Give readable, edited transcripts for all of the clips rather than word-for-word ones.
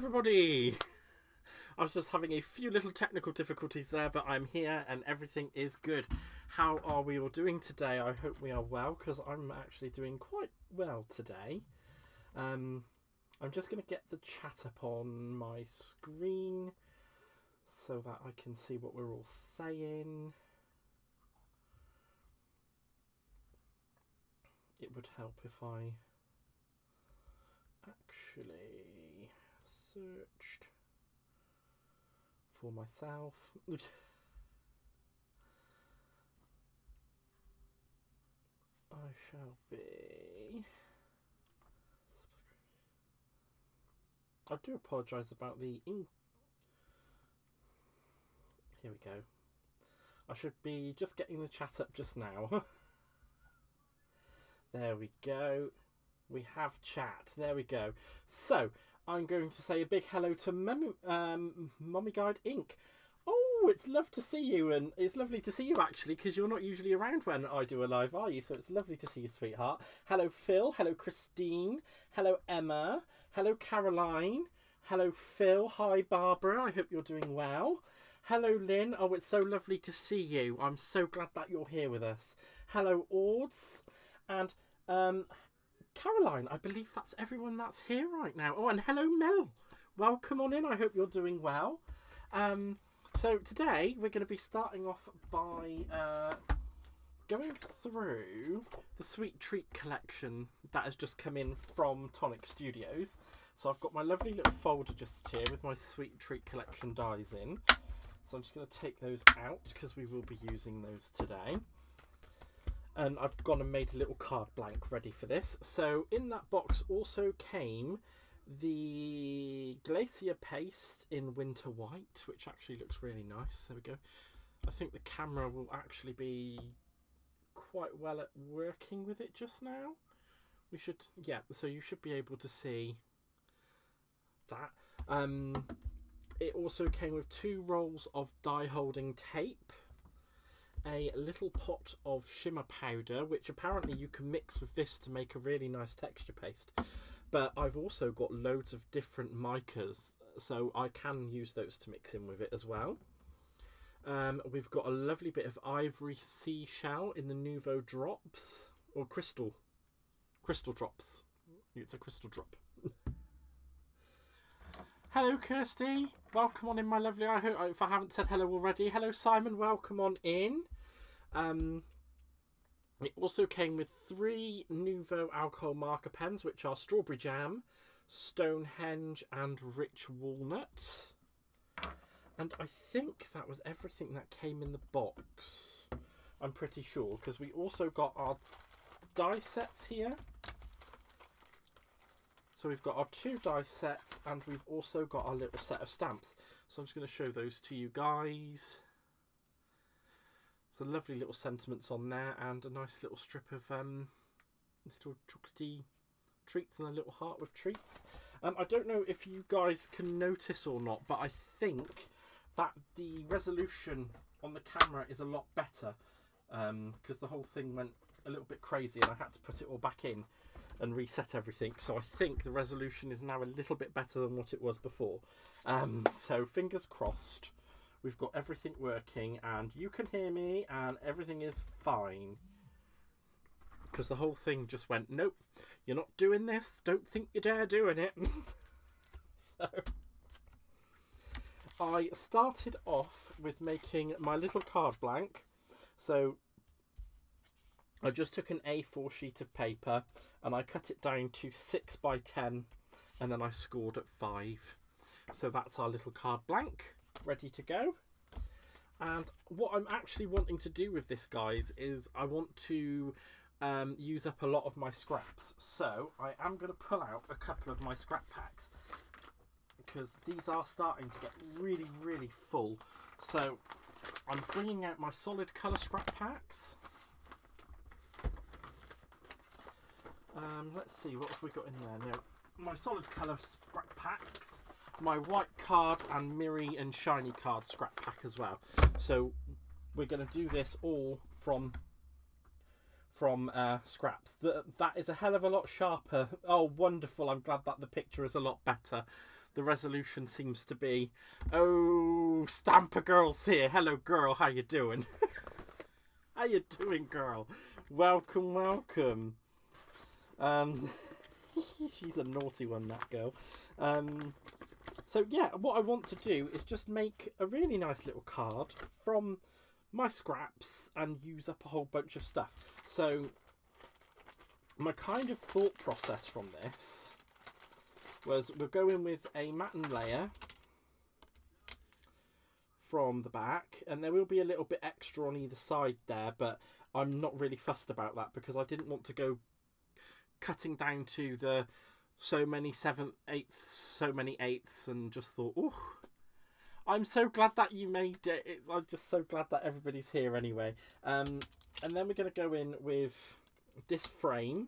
everybody! I was just having a few little technical difficulties there, but I'm here and everything is good. How are we all doing today? I hope we are well, because I'm actually doing quite well today. I'm just going to get the chat up on my screen so that I can see what we're all saying. It would help if I actually searched for myself. I shall be. I do apologise about the ink. Here we go. I should be just getting the chat up just now. There we go. We have chat. There we go. So, I'm going to say a big hello to Mummy Guide Inc. Oh, it's lovely to see you, and it's lovely to see you actually, because you're not usually around when I do a live, are you? So it's lovely to see you, sweetheart. Hello, Phil. Hello, Christine. Hello, Emma. Hello, Caroline. Hello, Phil. Hi, Barbara. I hope you're doing well. Hello, Lynn. Oh, it's so lovely to see you. I'm so glad that you're here with us. Hello, Ords. And Caroline, I believe that's everyone that's here right now. Oh, and hello, Mel. Welcome on in. I hope you're doing well. So today we're going to be starting off by going through the Sweet Treat collection that has just come in from Tonic Studios. So I've got my lovely little folder just here with my Sweet Treat collection dies in. So I'm just going to take those out because we will be using those today. And I've gone and made a little card blank ready for this. So in that box also came the Glacier Paste in Winter White, which actually looks really nice. There we go. I think the camera will actually be quite well at working with it just now. We should, yeah, so you should be able to see that. It also came with 2 rolls of die holding tape, a little pot of shimmer powder, which apparently you can mix with this to make a really nice texture paste. But I've also got loads of different micas, so I can use those to mix in with it as well. We've got a lovely bit of ivory seashell in the Nouveau Drops, or crystal drops. It's a crystal drop. Hello, Kirsty. Welcome on in, my lovely. I hope, if I haven't said hello already. Hello, Simon. Welcome on in. It also came with 3 Nouveau alcohol marker pens, which are Strawberry Jam, Stonehenge, and Rich Walnut. And I think that was everything that came in the box. I'm pretty sure, because we also got our die sets here. So we've got our 2 die sets, and we've also got our little set of stamps. So I'm just going to show those to you guys. So lovely little sentiments on there, and a nice little strip of little chocolatey treats and a little heart with treats. I don't know if you guys can notice or not, but I think that the resolution on the camera is a lot better, because the whole thing went a little bit crazy and I had to put it all back in and reset everything. So I think the resolution is now a little bit better than what it was before. So fingers crossed. We've got everything working and you can hear me and everything is fine. Because the whole thing just went, nope, you're not doing this. Don't think you dare doing it. So I started off with making my little card blank. So I just took an A4 sheet of paper and I cut it down to 6 by 10 and then I scored at 5. So that's our little card blank ready to go. And what I'm actually wanting to do with this, guys, is I want to use up a lot of my scraps. So I am going to pull out a couple of my scrap packs because these are starting to get really, really full. So I'm bringing out my solid colour scrap packs. Let's see, what have we got in there now? My solid colour scrap packs, my white card and Miri and shiny card scrap pack as well. So we're going to do this all from scraps. That is a hell of a lot sharper. Oh, wonderful. I'm glad that the picture is a lot better. the resolution seems to be, oh, Stamper Girl's here. Hello, girl. How you doing? How you doing, girl? Welcome, welcome. She's a naughty one, that girl. So yeah, what I want to do is just make a really nice little card from my scraps and use up a whole bunch of stuff. So my kind of thought process from this was we're going with a matten layer from the back, and there will be a little bit extra on either side there, but I'm not really fussed about that because I didn't want to go cutting down to the so many 7/8, so many 8ths, and just thought, oh, I'm so glad that you made it. I'm just so glad that everybody's here anyway. And then we're going to go in with this frame.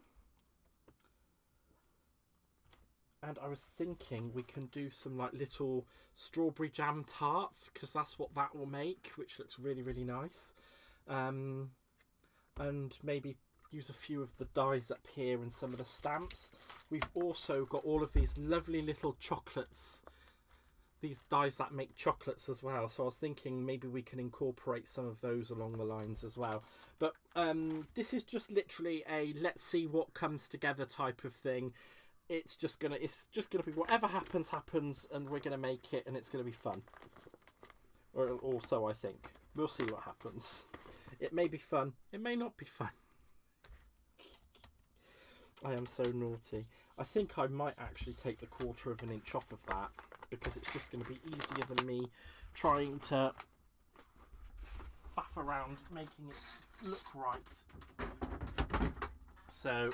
And I was thinking we can do some like little strawberry jam tarts, because that's what that will make, which looks really, really nice. And maybe use a few of the dies up here and some of the stamps. We've also got all of these lovely little chocolates, these dies that make chocolates as well. So I was thinking maybe we can incorporate some of those along the lines as well. But this is just literally a let's see what comes together type of thing. It's just gonna be whatever happens, and we're gonna make it, and it's gonna be fun. Or also, I think we'll see what happens. It may be fun, it may not be fun. I am so naughty. I think I might actually take the 1/4 inch off of that, because it's just going to be easier than me trying to faff around making it look right. So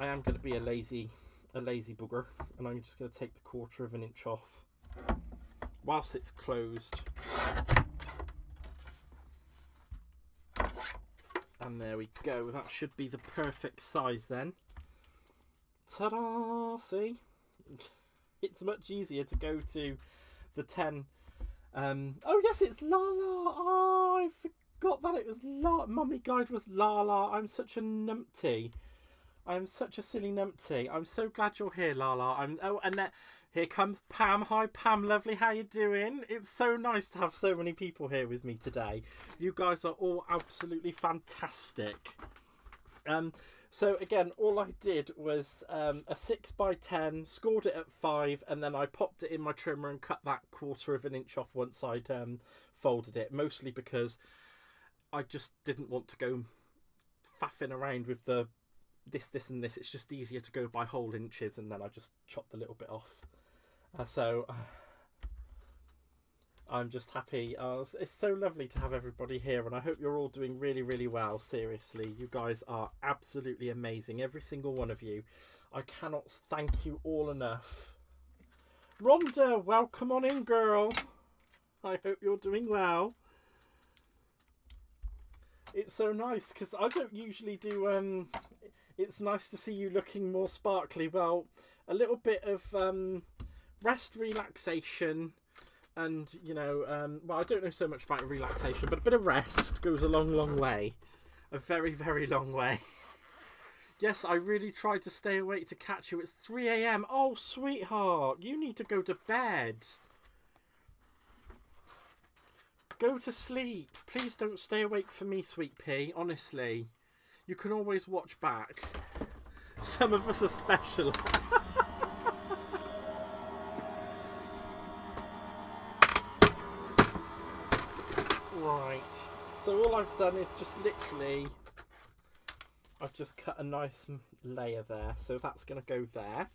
I am going to be a lazy booger, and I'm just going to take the 1/4 inch off whilst it's closed. And there we go. That should be the perfect size then. Ta-da! See? It's much easier to go to the 10. Oh yes, it's Lala! Oh, I forgot that it was Lala. Mummy Guide was Lala. I'm such a numpty. I'm such a silly numpty. I'm so glad you're here, Lala. Oh, and here comes Pam. Hi, Pam, lovely. How you doing? It's so nice to have so many people here with me today. You guys are all absolutely fantastic. So again, all I did was a 6x10, scored it at 5, and then I popped it in my trimmer and cut that 1/4 inch off once I'd folded it. Mostly because I just didn't want to go faffing around with the this and this. It's just easier to go by whole inches, and then I just chop the little bit off. So I'm just happy. It's so lovely to have everybody here, and I hope you're all doing really, really well. Seriously, you guys are absolutely amazing, every single one of you. I cannot thank you all enough. Rhonda, welcome on in, girl. I hope you're doing well. It's so nice because I don't usually do it's nice to see you looking more sparkly. Well, a little bit of rest, relaxation, and you know, well, I don't know so much about relaxation, but a bit of rest goes a long, long way. A very, very long way. Yes, I really tried to stay awake to catch you. It's 3 a.m. Oh, sweetheart, you need to go to bed. Go to sleep. Please don't stay awake for me, sweet pea. Honestly, you can always watch back. Some of us are special. Right. So all I've done is just literally, I've just cut a nice layer there. So that's going to go there.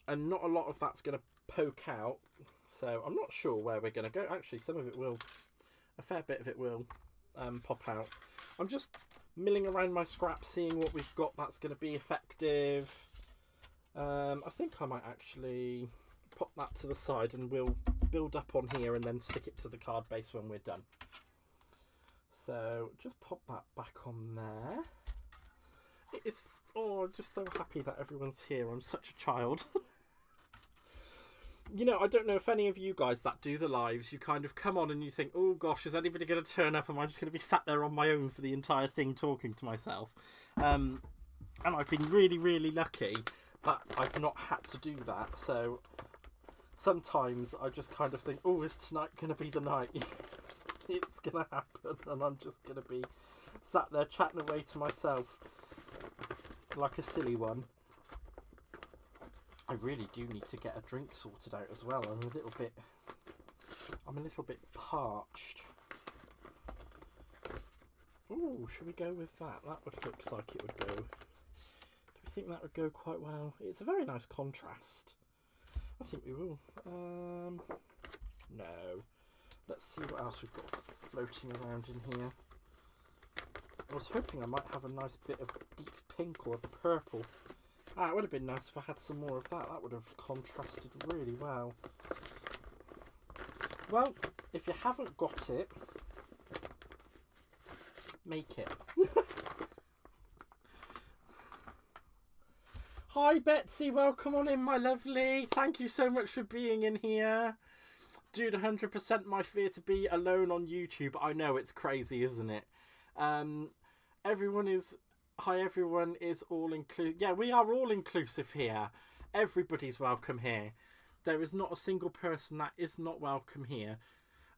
And not a lot of that's going to poke out. So I'm not sure where we're going to go. Actually, some of it will, a fair bit of it will pop out. I'm just milling around my scraps, seeing what we've got that's going to be effective. I think I might actually pop that to the side, and we'll build up on here and then stick it to the card base when we're done. So just pop that back on there. It's, oh, I'm just so happy that everyone's here. I'm such a child. You know, I don't know if any of you guys that do the lives, you kind of come on and you think, oh gosh, is anybody going to turn up? Am I just going to be sat there on my own for the entire thing talking to myself? And I've been really, really lucky that I've not had to do that. So sometimes I just kind of think, oh, is tonight going to be the night? It's going to happen, and I'm just going to be sat there chatting away to myself like a silly one. I really do need to get a drink sorted out as well. I'm a little bit parched. Ooh, should we go with that? That looks like it would go. Do we think that would go quite well? It's a very nice contrast. I think we will. No. Let's see what else we've got floating around in here. I was hoping I might have a nice bit of deep pink or purple. Ah, it would have been nice if I had some more of that. That would have contrasted really well. Well, if you haven't got it, make it. Hi Betsy, welcome on in, my lovely. Thank you so much for being in here. Dude, 100% my fear to be alone on YouTube. I know, it's crazy, isn't it? Everyone is all inclusive. Yeah, we are all inclusive here. Everybody's welcome here. There is not a single person that is not welcome here,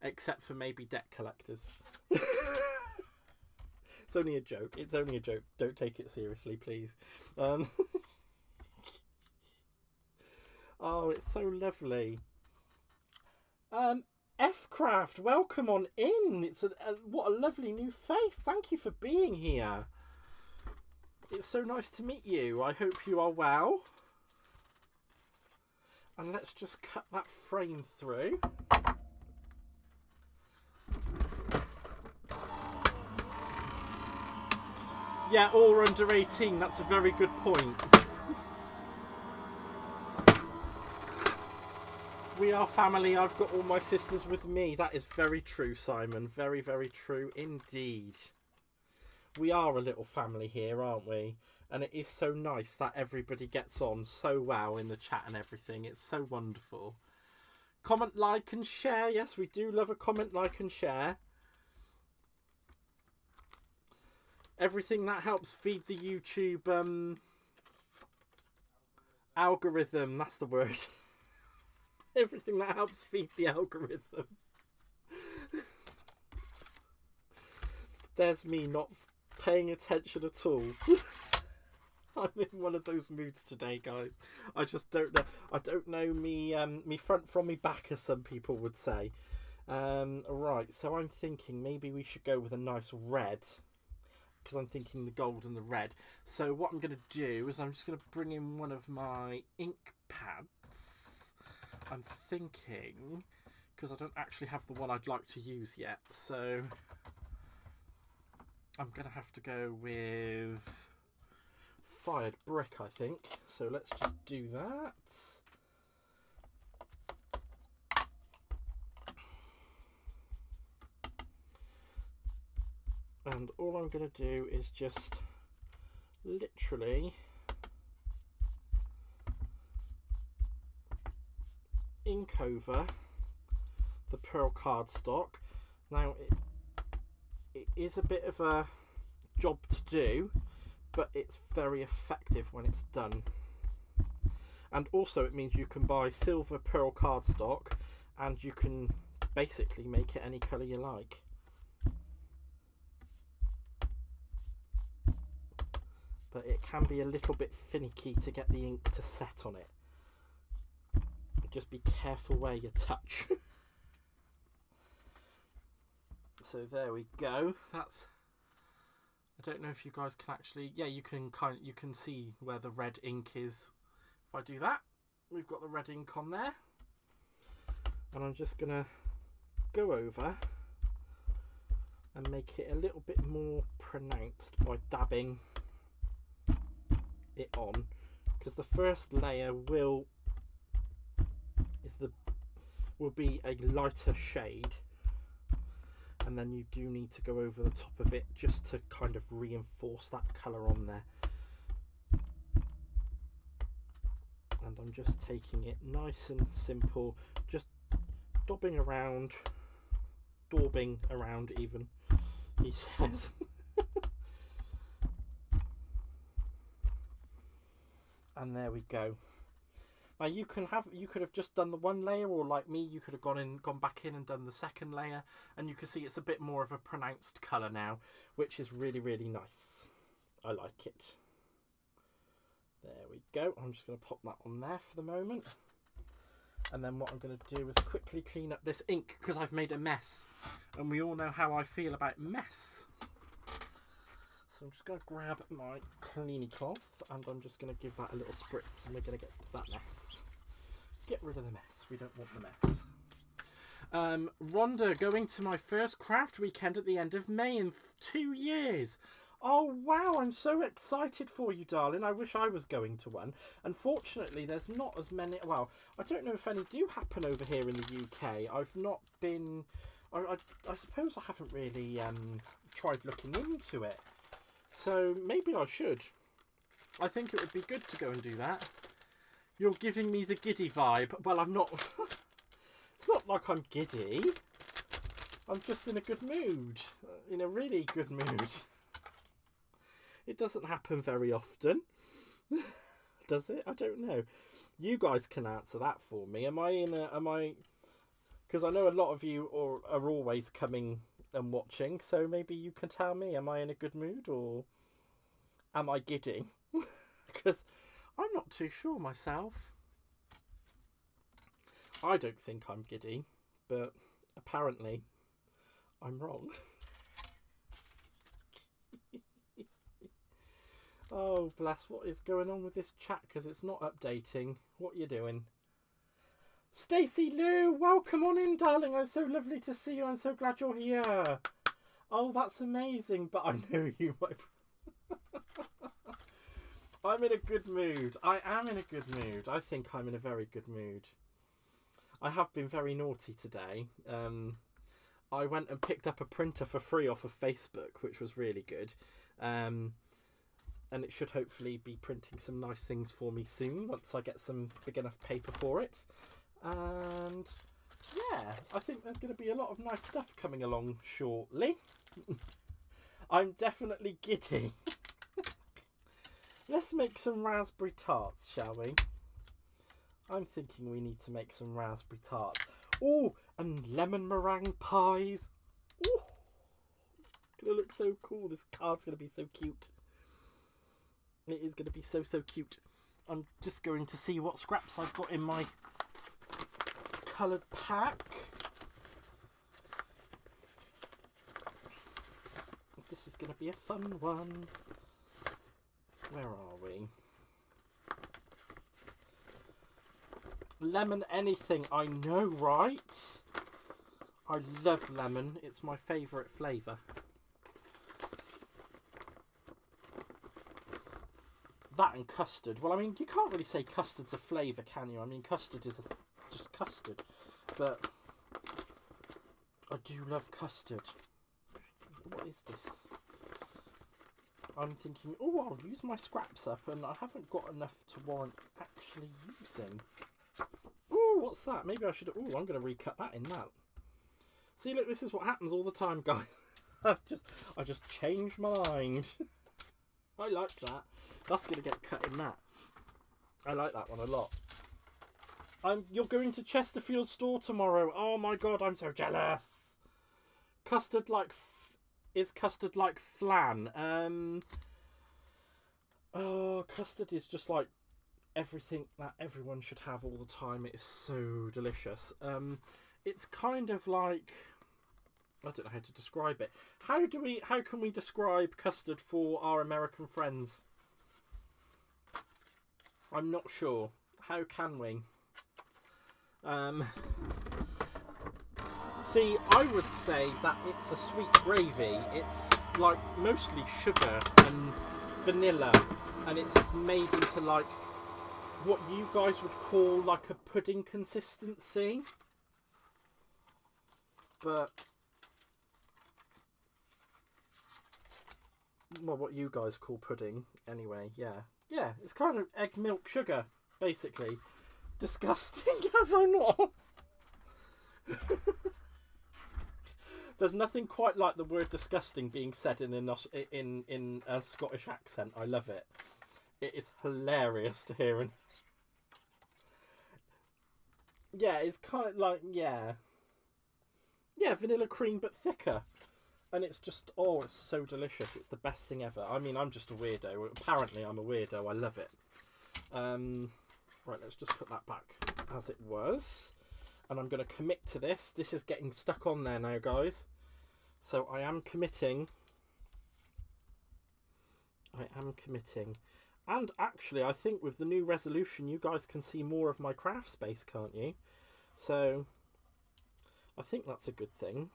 except for maybe debt collectors. It's only a joke. It's only a joke. Don't take it seriously, please. Oh, it's so lovely. F-Craft, welcome on in. It's what a lovely new face. Thank you for being here. It's so nice to meet you. I hope you are well. And let's just cut that frame through. Yeah, or under 18. That's a very good point. We are family. I've got all my sisters with me. That is very true, Simon. Very, very true indeed. We are a little family here, aren't we? And it is so nice that everybody gets on so well in the chat and everything. It's so wonderful. Comment, like and share. Yes, we do love a comment, like and share. Everything that helps feed the YouTube algorithm. That's the word. Everything that helps feed the algorithm. There's me not paying attention at all. I'm in one of those moods today, guys. I just don't know. I don't know me front from me back, as some people would say. Right, so I'm thinking maybe we should go with a nice red, because I'm thinking the gold and the red. So what I'm going to do is I'm just going to bring in one of my ink pads. I'm thinking, because I don't actually have the one I'd like to use yet, so I'm going to have to go with fired brick, I think. So let's just do that. And all I'm going to do is just literally ink over the pearl cardstock. Now it is a bit of a job to do, but it's very effective when it's done. And also it means you can buy silver pearl cardstock and you can basically make it any colour you like. But it can be a little bit finicky to get the ink to set on it. Just be careful where you touch. So there we go. That's, I don't know if you guys can actually, yeah, you can see where the red ink is. If I do that, we've got the red ink on there. And I'm just gonna go over and make it a little bit more pronounced by dabbing it on, because the first layer will be a lighter shade, and then you do need to go over the top of it just to kind of reinforce that colour on there. And I'm just taking it nice and simple, just daubing around even, he says. And there we go. Now you could have just done the one layer, or like me, you could have gone back in and done the second layer, and you can see it's a bit more of a pronounced colour now, which is really, really nice. I like it. There we go. I'm just going to pop that on there for the moment. And then what I'm going to do is quickly clean up this ink, because I've made a mess. And we all know how I feel about mess. So I'm just going to grab my cleany cloth, and I'm just going to give that a little spritz, and we're going to get to that mess. Get rid of the mess. We don't want the mess. Rhonda, going to my first craft weekend at the end of May in 2 years. Oh, wow. I'm so excited for you, darling. I wish I was going to one. Unfortunately, there's not as many. Well, I don't know if any do happen over here in the UK. I've not been. I suppose I haven't really tried looking into it. So maybe I should. I think it would be good to go and do that. You're giving me the giddy vibe. Well, I'm not. It's not like I'm giddy. I'm just in a good mood. In a really good mood. It doesn't happen very often. Does it? I don't know. You guys can answer that for me. Am I... Because I know a lot of you are always coming and watching, so maybe you can tell me, am I in a good mood, or am I giddy? Because I'm not too sure myself. I don't think I'm giddy, but apparently I'm wrong. Oh, bless, what is going on with this chat? Because it's not updating. What are you doing? Stacey Lou, welcome on in, darling. It's so lovely to see you. I'm so glad you're here. Oh, that's amazing. But I know you might... I'm in a good mood. I am in a good mood. I think I'm in a very good mood. I have been very naughty today. I went and picked up a printer for free off of Facebook, which was really good. And it should hopefully be printing some nice things for me soon, once I get some big enough paper for it. And yeah, I think there's going to be a lot of nice stuff coming along shortly. I'm definitely giddy. Let's make some raspberry tarts, shall we? I'm thinking we need to make some raspberry tarts. Oh, and lemon meringue pies. Oh, it's going to look so cool. This card's going to be so cute. It is going to be so, so cute. I'm just going to see what scraps I've got in my coloured pack. This is going to be a fun one. Where are we? Lemon anything, I know, right? I love lemon. It's my favourite flavour. That and custard. Well, I mean, you can't really say custard's a flavour, can you? I mean, custard is just custard. But I do love custard. What is this? I'm thinking, oh, I'll use my scraps up, and I haven't got enough to warrant actually using. Oh, what's that? Maybe I should... Oh, I'm going to recut that in that. See, look, this is what happens all the time, guys. I just changed my mind. I like that. That's going to get cut in that. I like that one a lot. You're going to Chesterfield store tomorrow. Oh my god, I'm so jealous. Custard like... Is custard like flan? Oh, custard is just like everything that everyone should have all the time. It is so delicious. It's kind of like... I don't know how to describe it. How can we describe custard for our American friends? I'm not sure. How can we? See, I would say that it's a sweet gravy. It's like mostly sugar and vanilla, and it's made into like what you guys would call like a pudding consistency. But well, what you guys call pudding anyway. Yeah, it's kind of egg, milk, sugar, basically. Disgusting as I'm not. There's nothing quite like the word disgusting being said in a Scottish accent. I love it. It is hilarious to hear. And yeah, it's kind of like, yeah, vanilla cream but thicker. And it's just, oh, it's so delicious. It's the best thing ever. I mean, I'm just a weirdo. Apparently, I'm a weirdo. I love it. Right, let's just put that back as it was. And I'm going to commit to this. This is getting stuck on there now, guys. So I am committing. And actually, I think with the new resolution, you guys can see more of my craft space, can't you? So I think that's a good thing.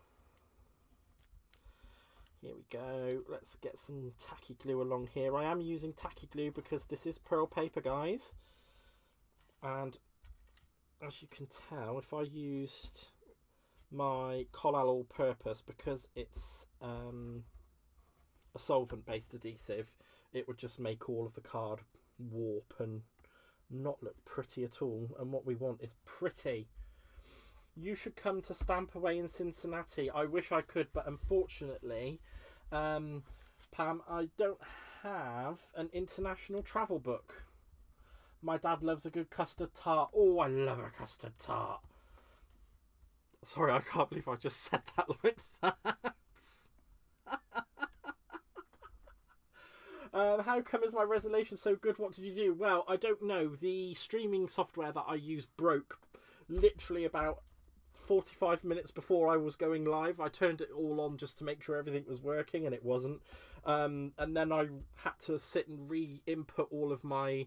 Here we go. Let's get some tacky glue along here. I am using tacky glue because this is pearl paper, guys. And as you can tell, if I used my Collal all-purpose, because it's a solvent-based adhesive, it would just make all of the card warp and not look pretty at all. And what we want is pretty. You should come to Stamp Away in Cincinnati. I wish I could, but unfortunately, Pam, I don't have an international travel book. My dad loves a good custard tart. Oh, I love a custard tart. Sorry, I can't believe I just said that like that. How come is my resolution so good? What did you do? Well, I don't know. The streaming software that I use broke literally about 45 minutes before I was going live. I turned it all on just to make sure everything was working, and it wasn't. And then I had to sit and re-input all of my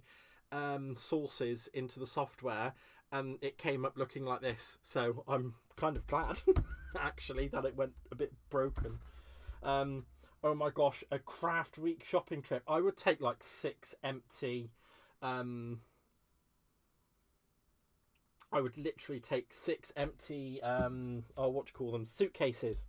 sources into the software, and it came up looking like this. So I'm kind of glad, actually, that it went a bit broken. Oh my gosh, a craft week shopping trip. I would take like 6 empty... I would literally take 6 empty, suitcases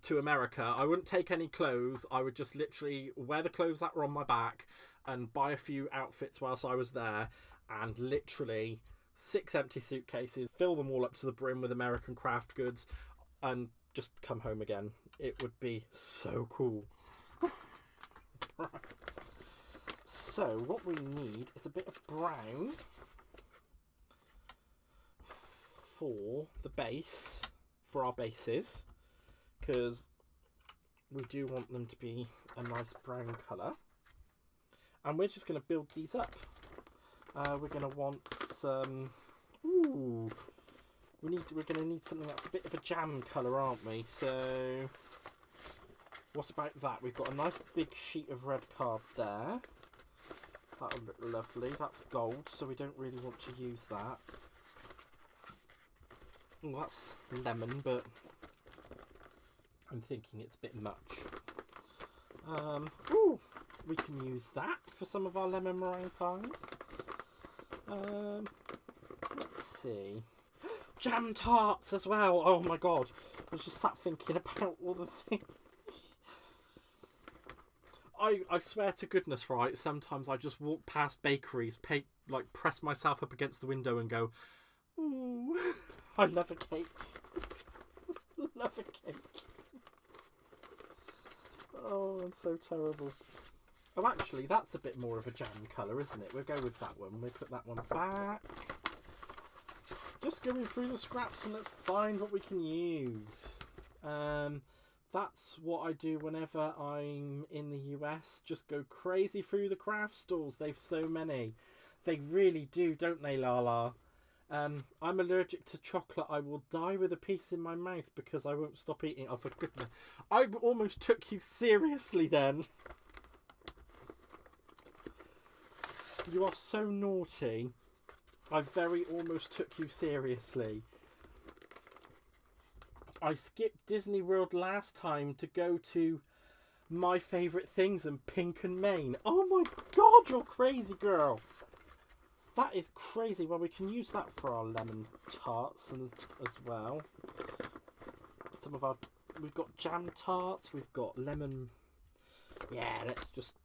to America. I wouldn't take any clothes. I would just literally wear the clothes that were on my back and buy a few outfits whilst I was there, and literally 6 empty suitcases, fill them all up to the brim with American craft goods, and just come home again. It would be so cool. Right. So what we need is a bit of brown for the base, for our bases, because we do want them to be a nice brown colour. And we're just going to build these up. We're going to want some... Ooh, we're going to need something that's a bit of a jam colour, aren't we? So what about that? We've got a nice big sheet of red card there. That'll look lovely. That's gold, so we don't really want to use that. Oh, that's lemon, but I'm thinking it's a bit much. Ooh, we can use that for some of our lemon meringue pies. Let's see. Jam tarts as well. Oh my god. I was just sat thinking about all the things. I swear to goodness, right, sometimes I just walk past bakeries, press myself up against the window and go, ooh, I love a cake. Love a cake. Oh, I'm so terrible. Oh, actually, that's a bit more of a jam colour, isn't it? We'll go with that one. We'll put that one back. Just going through the scraps and let's find what we can use. That's what I do whenever I'm in the US. Just go crazy through the craft stores. They've so many. They really do, don't they, Lala? I'm allergic to chocolate. I will die with a piece in my mouth because I won't stop eating. Oh, for goodness. I almost took you seriously then. You are so naughty. I very almost took you seriously. I skipped Disney World last time to go to My Favourite Things in Pink and Maine. Oh my god, you're crazy, girl. That is crazy. Well, we can use that for our lemon tarts as well. We've got jam tarts, we've got lemon. Yeah, let's just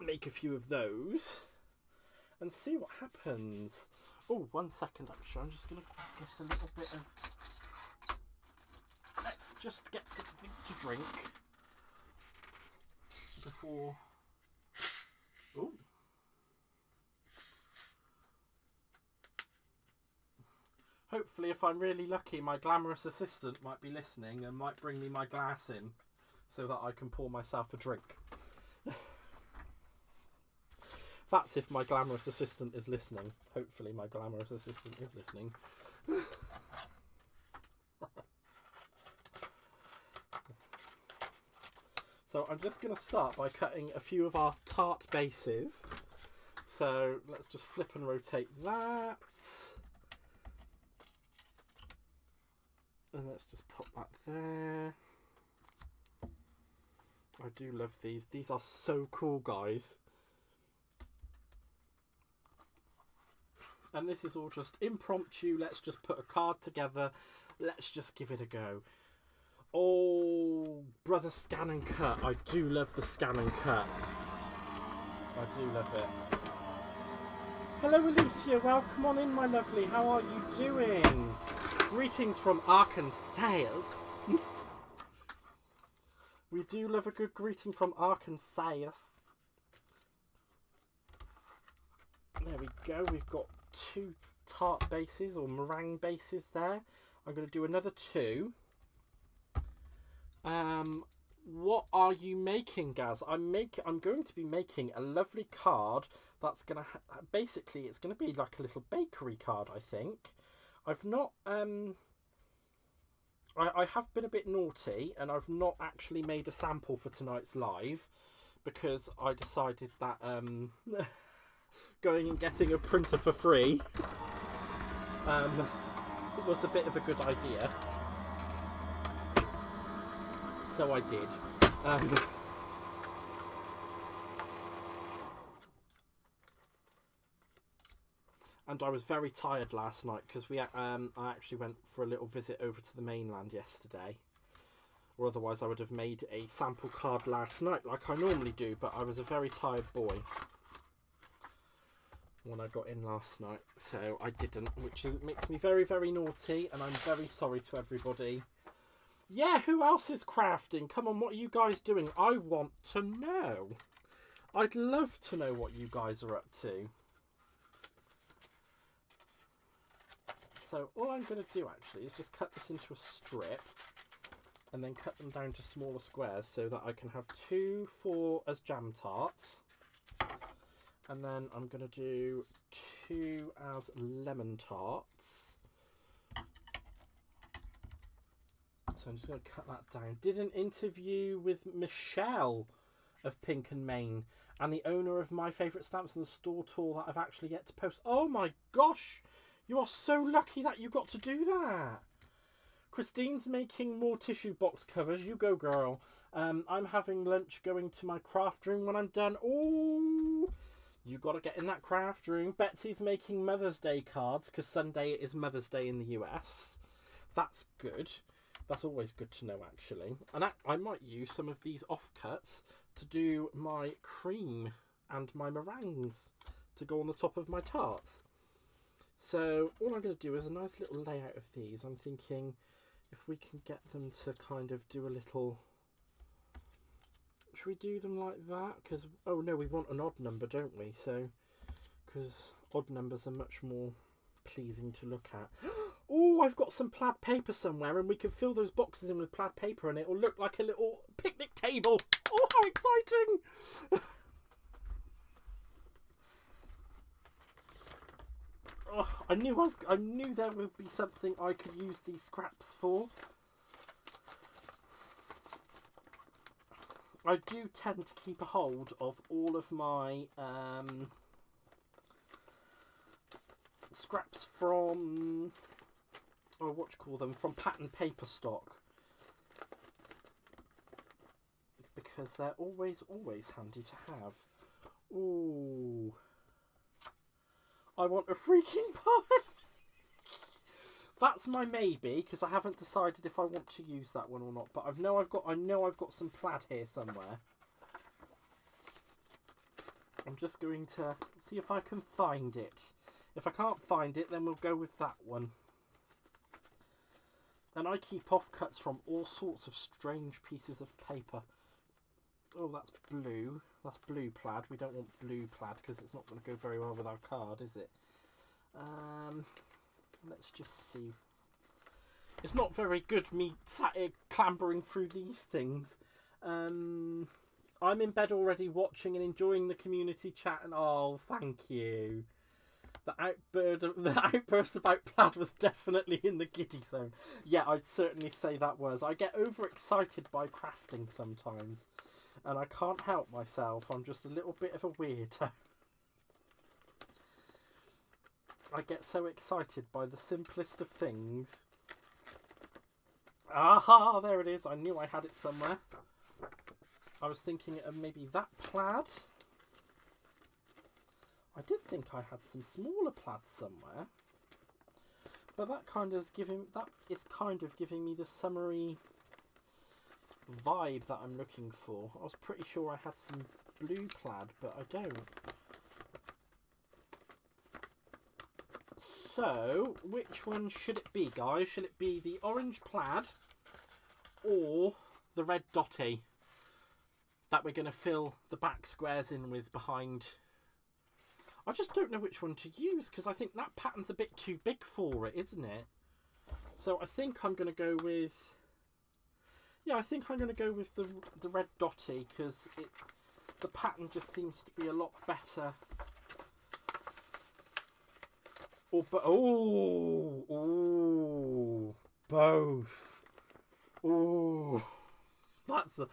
make a few of those and see what happens. Oh, 1 second, actually. I'm just going to get a little bit of... Let's just get something to drink before... Oh, hopefully, if I'm really lucky, my glamorous assistant might be listening and might bring me my glass in so that I can pour myself a drink. That's if my glamorous assistant is listening. Hopefully my glamorous assistant is listening. So I'm just going to start by cutting a few of our tart bases. So let's just flip and rotate that. And let's just pop that there. I do love these. These are so cool, guys. And this is all just impromptu. Let's just put a card together. Let's just give it a go. Oh, brother, scan and cut. I do love the scan and cut. I do love it. Hello, Alicia. Welcome on in, my lovely. How are you doing? Greetings from Arkansas. We do love a good greeting from Arkansas. There we go. We've got 2 tart bases or meringue bases there. I'm going to do another 2. What are you making, Gaz? I'm going to be making a lovely card that's going to basically it's going to be like a little bakery card, I think. I've not I have been a bit naughty and I've not actually made a sample for tonight's live because I decided that going and getting a printer for free was a bit of a good idea. So I did. And I was very tired last night because I actually went for a little visit over to the mainland yesterday. Or otherwise I would have made a sample card last night like I normally do, but I was a very tired boy when I got in last night, so I didn't, which makes me very, very naughty, and I'm very sorry to everybody. Yeah, who else is crafting? Come on, what are you guys doing? I want to know. I'd love to know what you guys are up to. So all I'm going to do actually is just cut this into a strip and then cut them down to smaller squares so that I can have 2 for as jam tarts. And then I'm going to do 2 as lemon tarts. So I'm just going to cut that down. Did an interview with Michelle of Pink and Main and the owner of My Favourite Stamps and the store tour that I've actually yet to post. Oh my gosh! You are so lucky that you got to do that. Christine's making more tissue box covers. You go, girl. I'm having lunch going to my craft room when I'm done. Oh, you got to get in that craft room. Betsy's making Mother's Day cards because Sunday is Mother's Day in the US. That's good. That's always good to know, actually. And I might use some of these offcuts to do my cream and my meringues to go on the top of my tarts. So all I'm going to do is a nice little layout of these. I'm thinking if we can get them to kind of do a little... Should we do them like that? Because, oh no, we want an odd number, don't we? So, because odd numbers are much more pleasing to look at. Oh, I've got some plaid paper somewhere and we can fill those boxes in with plaid paper and it will look like a little picnic table. Oh, how exciting! Oh, I knew there would be something I could use these scraps for. I do tend to keep a hold of all of my scraps from, oh, what do you call them, from pattern paper stock, because they're always handy to have. Ooh, I want a freaking pie. That's my maybe, because I haven't decided if I want to use that one or not. But I know I've got some plaid here somewhere. I'm just going to see if I can find it. If I can't find it, then we'll go with that one. And I keep offcuts from all sorts of strange pieces of paper. Oh, that's blue. That's blue plaid. We don't want blue plaid because it's not going to go very well with our card, is it? Let's just see. It's not very good me sat here clambering through these things. I'm in bed already watching and enjoying the community chat, and oh, thank you. The outburst about plaid was definitely in the giddy zone. Yeah, I'd certainly say that was. I get overexcited by crafting sometimes, and I can't help myself. I'm just a little bit of a weirdo. I get so excited by the simplest of things. Aha, there it is. I knew I had it somewhere. I was thinking of maybe that plaid. I did think I had some smaller plaids somewhere, but that is kind of giving me the summery vibe that I'm looking for. I was pretty sure I had some blue plaid, but I don't. So, which one should it be, guys? Should it be the orange plaid or the red dotty that we're going to fill the back squares in with behind? I just don't know which one to use, because I think that pattern's a bit too big for it, isn't it? So I think I'm going to go with... Yeah, I think I'm going to go with the red dotty, because the pattern just seems to be a lot better. Oh, both. Oh, that's a...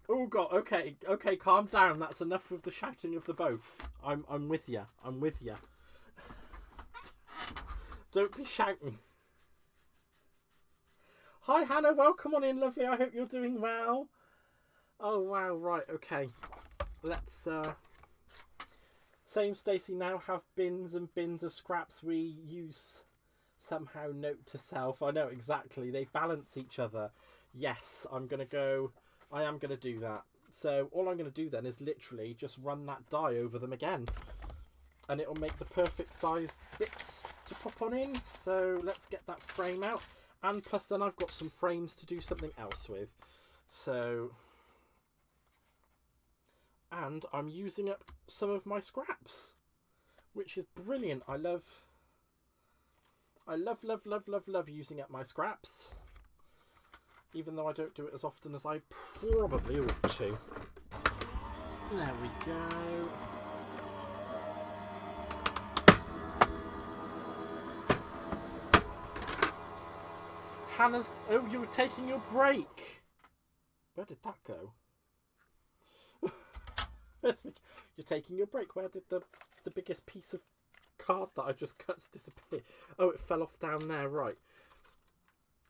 Oh god, okay, calm down. That's enough of the shouting of the both. I'm with you. I'm with you. Don't be shouting. Hi Hannah, welcome on in, lovely. I hope you're doing well. Oh wow, right, okay. Let's same Stacey, now have bins and bins of scraps we use somehow. Note to self. I know exactly. They balance each other. Yes, I am going to do that. So all I'm going to do then is literally just run that dye over them again, and it'll make the perfect sized bits to pop on in. So let's get that frame out, and plus then I've got some frames to do something else with. So, and I'm using up some of my scraps, which is brilliant. I love using up my scraps, even though I don't do it as often as I probably ought to. There we go. Hannah's... Oh, you were taking your break. Where did that go? You're taking your break. Where did the biggest piece of card that I just cut disappear? Oh, it fell off down there, right.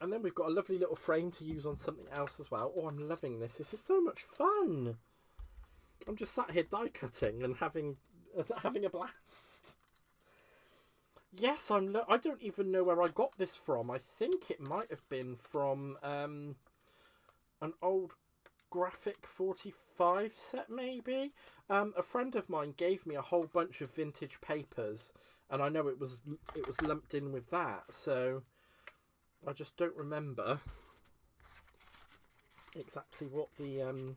And then we've got a lovely little frame to use on something else as well. Oh, I'm loving this. This is so much fun. I'm just sat here die cutting and having a blast. Yes, I don't even know where I got this from. I think it might have been from an old Graphic 45 set, maybe. A friend of mine gave me a whole bunch of vintage papers, and I know it was lumped in with that. So I just don't remember exactly what the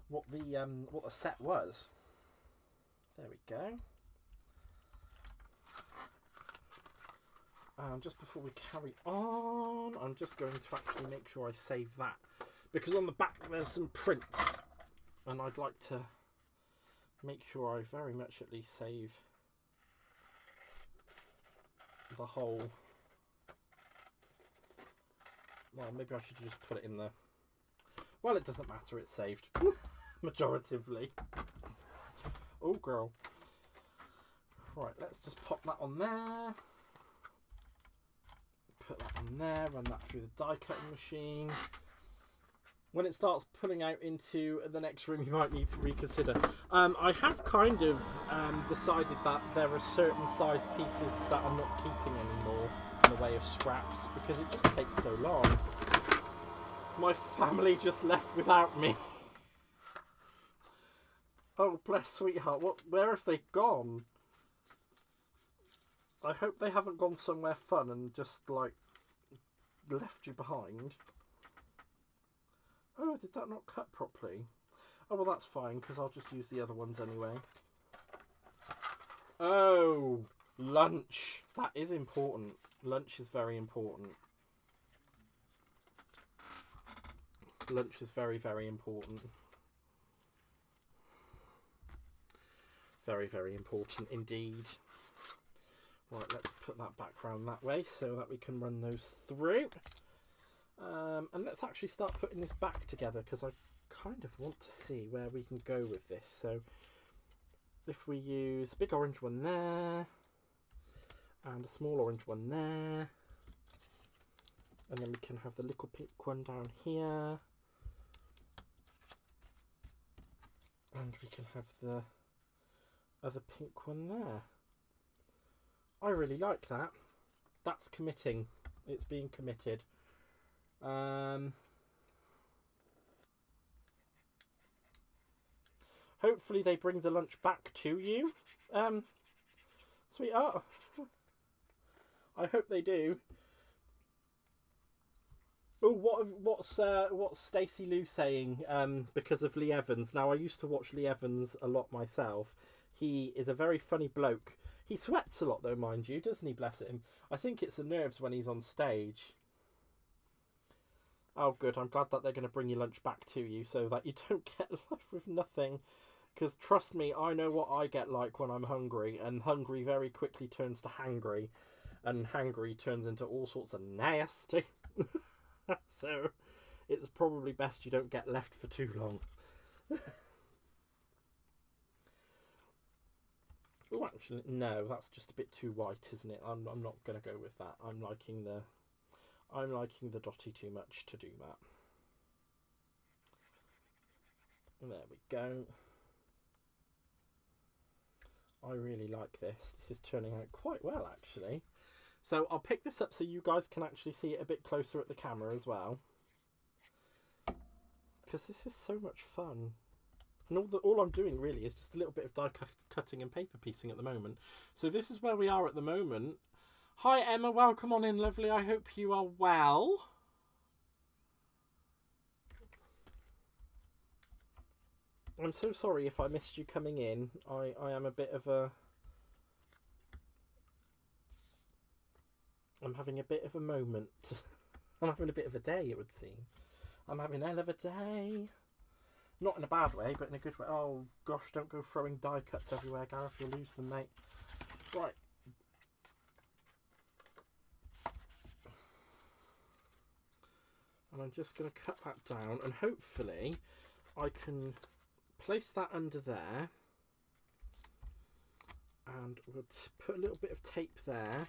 what the set was. There we go. Just before we carry on, I'm just going to actually make sure I save that, because on the back there's some prints, and I'd like to make sure I very much at least save the whole. Well, maybe I should just put it in the... Well, it doesn't matter, it's saved. Majoritively. Oh, girl. Right, let's just pop that on there. Put that on there, run that through the die cutting machine. When it starts pulling out into the next room, you might need to reconsider. I have kind of decided that there are certain size pieces that I'm not keeping anymore in the way of scraps, because it just takes so long. My family just left without me. Oh, bless sweetheart. Where have they gone? I hope they haven't gone somewhere fun and just, like, left you behind. Oh, did that not cut properly? Oh, well, that's fine, because I'll just use the other ones anyway. Oh, lunch. That is important. Lunch is very important. Lunch is very, very important. Very, very important indeed. Right, let's put that back round that way so that we can run those through. And let's actually start putting this back together, because I kind of want to see where we can go with this. So if we use a big orange one there and a small orange one there, and then we can have the little pink one down here, and we can have the other pink one there. I really like that. That's committing. It's being committed. Hopefully they bring the lunch back to you, sweetheart. I hope they do. Oh, what's Stacey Lou saying? Because of Lee Evans. Now, I used to watch Lee Evans a lot myself. He is a very funny bloke. He sweats a lot, though, mind you, doesn't he? Bless him. I think it's the nerves when he's on stage. Oh, good. I'm glad that they're going to bring your lunch back to you so that you don't get left with nothing. Because trust me, I know what I get like when I'm hungry. And hungry very quickly turns to hangry. And hangry turns into all sorts of nasty. So it's probably best you don't get left for too long. Oh, actually, no, that's just a bit too white, isn't it? I'm not going to go with that. I'm liking the dotty too much to do that. There we go. I really like this. This is turning out quite well, actually. So I'll pick this up so you guys can actually see it a bit closer at the camera as well. Because this is so much fun. And all I'm doing really is just a little bit of die cutting and paper piecing at the moment. So this is where we are at the moment. Hi Emma, welcome on in, lovely. I hope you are well. I'm so sorry if I missed you coming in. I am a bit of a... I'm having a bit of a moment. I'm having a bit of a day, it would seem. I'm having a hell of a day. Not in a bad way, but in a good way. Oh, gosh, don't go throwing die cuts everywhere, Gareth. You'll lose them, mate. Right. And I'm just going to cut that down, and hopefully I can place that under there. And we'll put a little bit of tape there.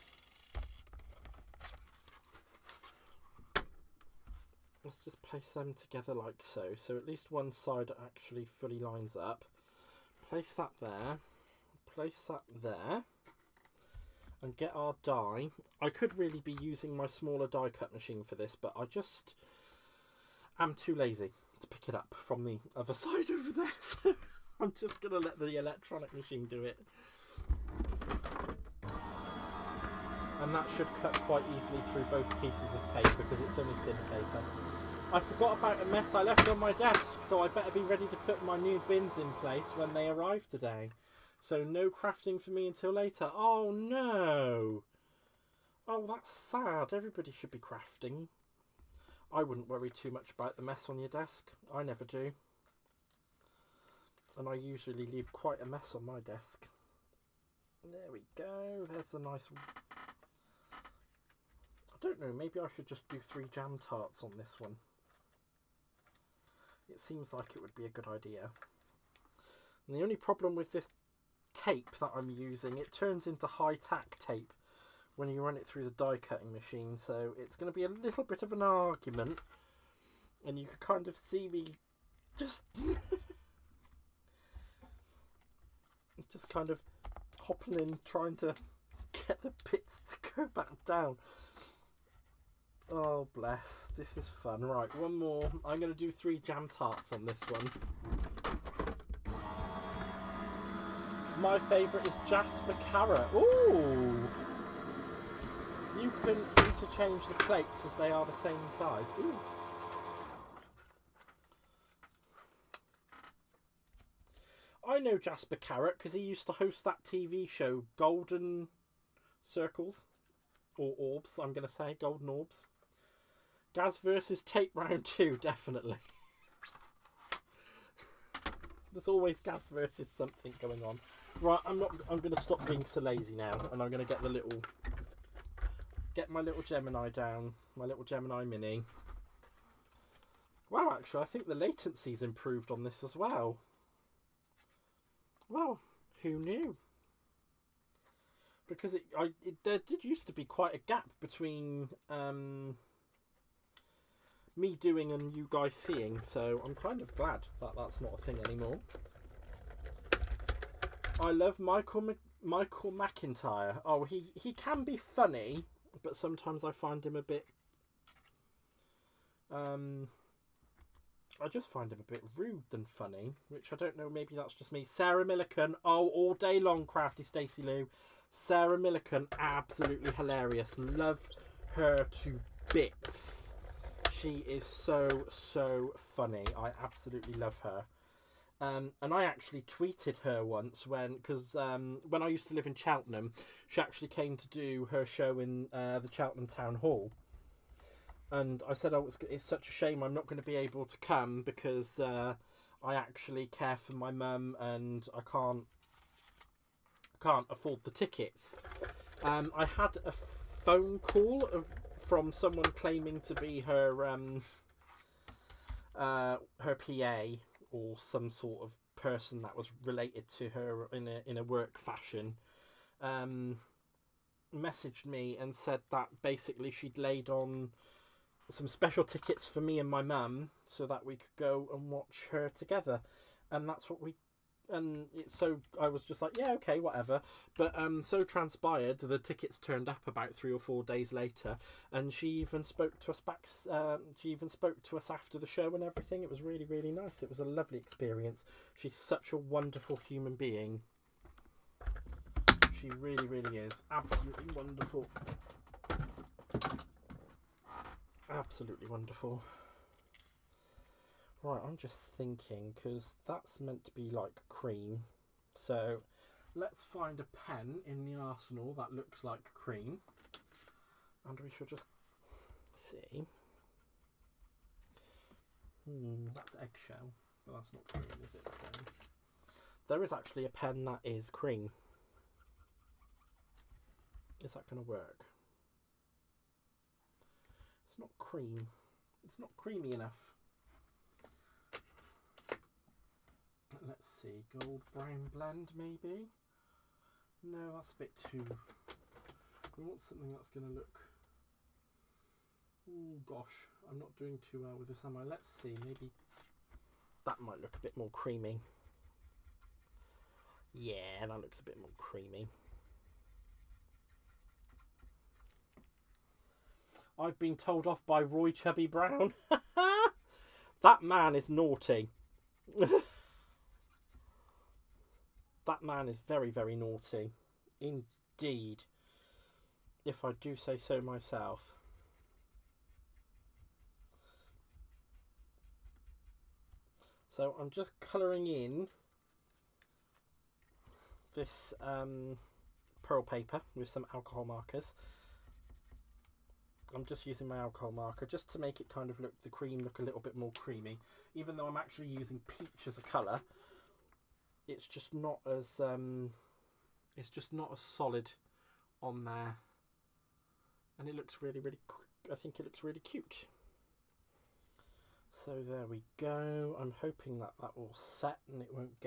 Let's just place them together like so. So at least one side actually fully lines up. Place that there. Place that there. And get our die. I could really be using my smaller die cut machine for this, but I just am too lazy to pick it up from the other side over there. So I'm just going to let the electronic machine do it. And that should cut quite easily through both pieces of paper because it's only thin paper. I forgot about a mess I left on my desk, so I better be ready to put my new bins in place when they arrive today. So no crafting for me until later. Oh no! Oh, that's sad. Everybody should be crafting. I wouldn't worry too much about the mess on your desk. I never do. And I usually leave quite a mess on my desk. There we go. There's a nice... I don't know, maybe I should just do 3 jam tarts on this one. It seems like it would be a good idea. And the only problem with this tape that I'm using, it turns into high-tack tape when you run it through the die cutting machine, so it's going to be a little bit of an argument, and you can kind of see me just just kind of hopping in trying to get the bits to go back down. Oh bless, this is fun. Right, one more. I'm going to do 3 jam tarts on this one. My favourite is Jasper Carrot. Ooh! You can interchange the plates as they are the same size. Ooh! know Jasper Carrot because he used to host that TV show, Golden Circles, or Orbs, I'm going to say, Golden Orbs. Gaz versus Tape Round 2, definitely. There's always Gaz versus something going on. Right, I'm going to stop being so lazy now, and I'm going to get my little Gemini down, my little Gemini Mini. Wow, actually, I think the latency's improved on this as well. Well, who knew? Because there did used to be quite a gap between me doing and you guys seeing, so I'm kind of glad that that's not a thing anymore. I love Michael McIntyre. Oh, he can be funny, but sometimes I find him a bit... I just find him a bit rude than funny, which I don't know, maybe that's just me. Sarah Millican, oh, all day long, Crafty Stacey Lou. Sarah Millican, absolutely hilarious. Love her to bits. She is so funny. I absolutely love her. And I actually tweeted her once because when I used to live in Cheltenham, she actually came to do her show in the Cheltenham Town Hall. And I said, oh, it's such a shame I'm not going to be able to come because I actually care for my mum and I can't afford the tickets. I had a phone call from someone claiming to be her PA or some sort of person that was related to her in a work fashion. Messaged me and said that basically she'd laid on some special tickets for me and my mum so that we could go and watch her together, and that's what we. And so I was just like, yeah, okay, whatever. But so transpired, the tickets turned up about 3 or 4 days later, and she even spoke to us she even spoke to us after the show and everything. It was really, really nice. It was a lovely experience. She's such a wonderful human being. She really, really is. Absolutely wonderful. Absolutely wonderful. Right, I'm just thinking, because that's meant to be like cream. So let's find a pen in the arsenal that looks like cream. And we should just see. That's eggshell. Well, that's not cream, is it? So there is actually a pen that is cream. Is that going to work? It's not cream. It's not creamy enough. Let's see, gold brown blend maybe? No, that's a bit too... We want something that's going to look... Oh gosh, I'm not doing too well with this, am I? Let's see, maybe that might look a bit more creamy. Yeah, that looks a bit more creamy. I've been told off by Roy Chubby Brown. That man is naughty. That man is very, very naughty. Indeed. If I do say so myself. So I'm just colouring in this pearl paper with some alcohol markers. I'm just using my alcohol marker just to make it kind of look, the cream look a little bit more creamy. Even though I'm actually using peach as a colour, it's just not as solid on there, and it looks really, really. I think it looks really cute. So there we go. I'm hoping that that will set and it won't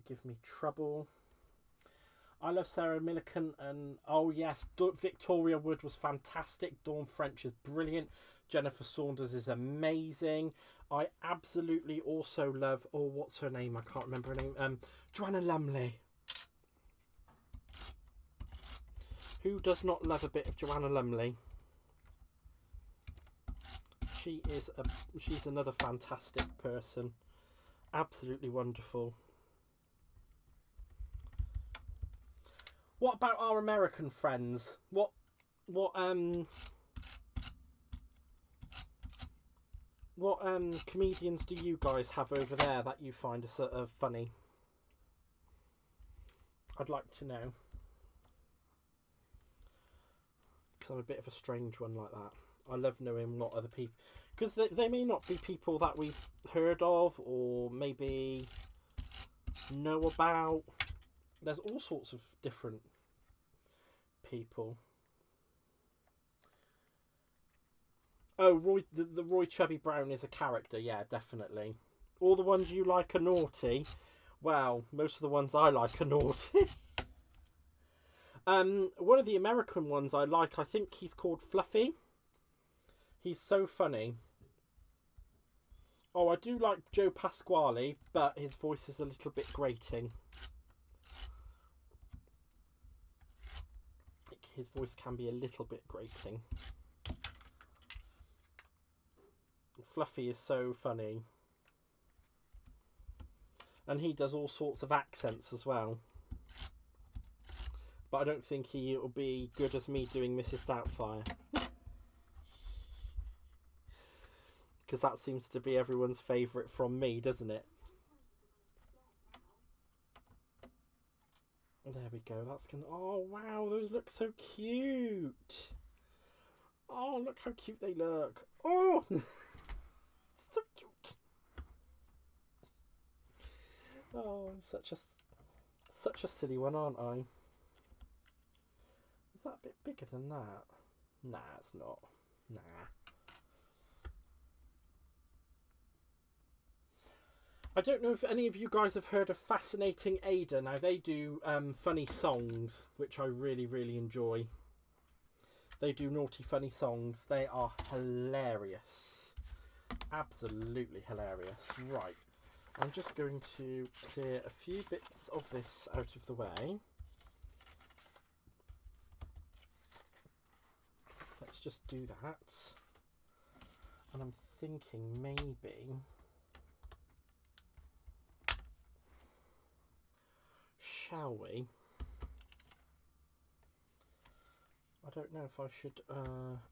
give me trouble. I love Sarah Millican, and oh yes, Victoria Wood was fantastic. Dawn French is brilliant. Jennifer Saunders is amazing. I absolutely also love, oh, what's her name? I can't remember her name. Joanna Lumley. Who does not love a bit of Joanna Lumley? She's another fantastic person. Absolutely wonderful. What about our American friends? What comedians do you guys have over there that you find are sort of funny? I'd like to know. Because I'm a bit of a strange one like that. I love knowing what other people... Because they may not be people that we've heard of or maybe know about. There's all sorts of different people. Oh, the Roy Chubby Brown is a character. Yeah, definitely. All the ones you like are naughty. Well, most of the ones I like are naughty. One of the American ones I like, I think he's called Fluffy. He's so funny. Oh, I do like Joe Pasquale, but his voice is a little bit grating. His voice can be a little bit grating. Fluffy is so funny. And he does all sorts of accents as well. But I don't think he'll be good as me doing Mrs. Doubtfire. Because that seems to be everyone's favourite from me, doesn't it? There we go. That's gonna... Oh, wow. Those look so cute. Oh, look how cute they look. Oh! So cute. Oh, I'm such a silly one, aren't I? Is that a bit bigger than that? Nah, it's not. Nah. I don't know if any of you guys have heard of Fascinating Ada. Now, they do funny songs, which I really, really enjoy. They do naughty, funny songs. They are hilarious. Absolutely hilarious. Right. I'm just going to clear a few bits of this out of the way. Let's just do that. And I'm thinking maybe... Shall we? I don't know if I should...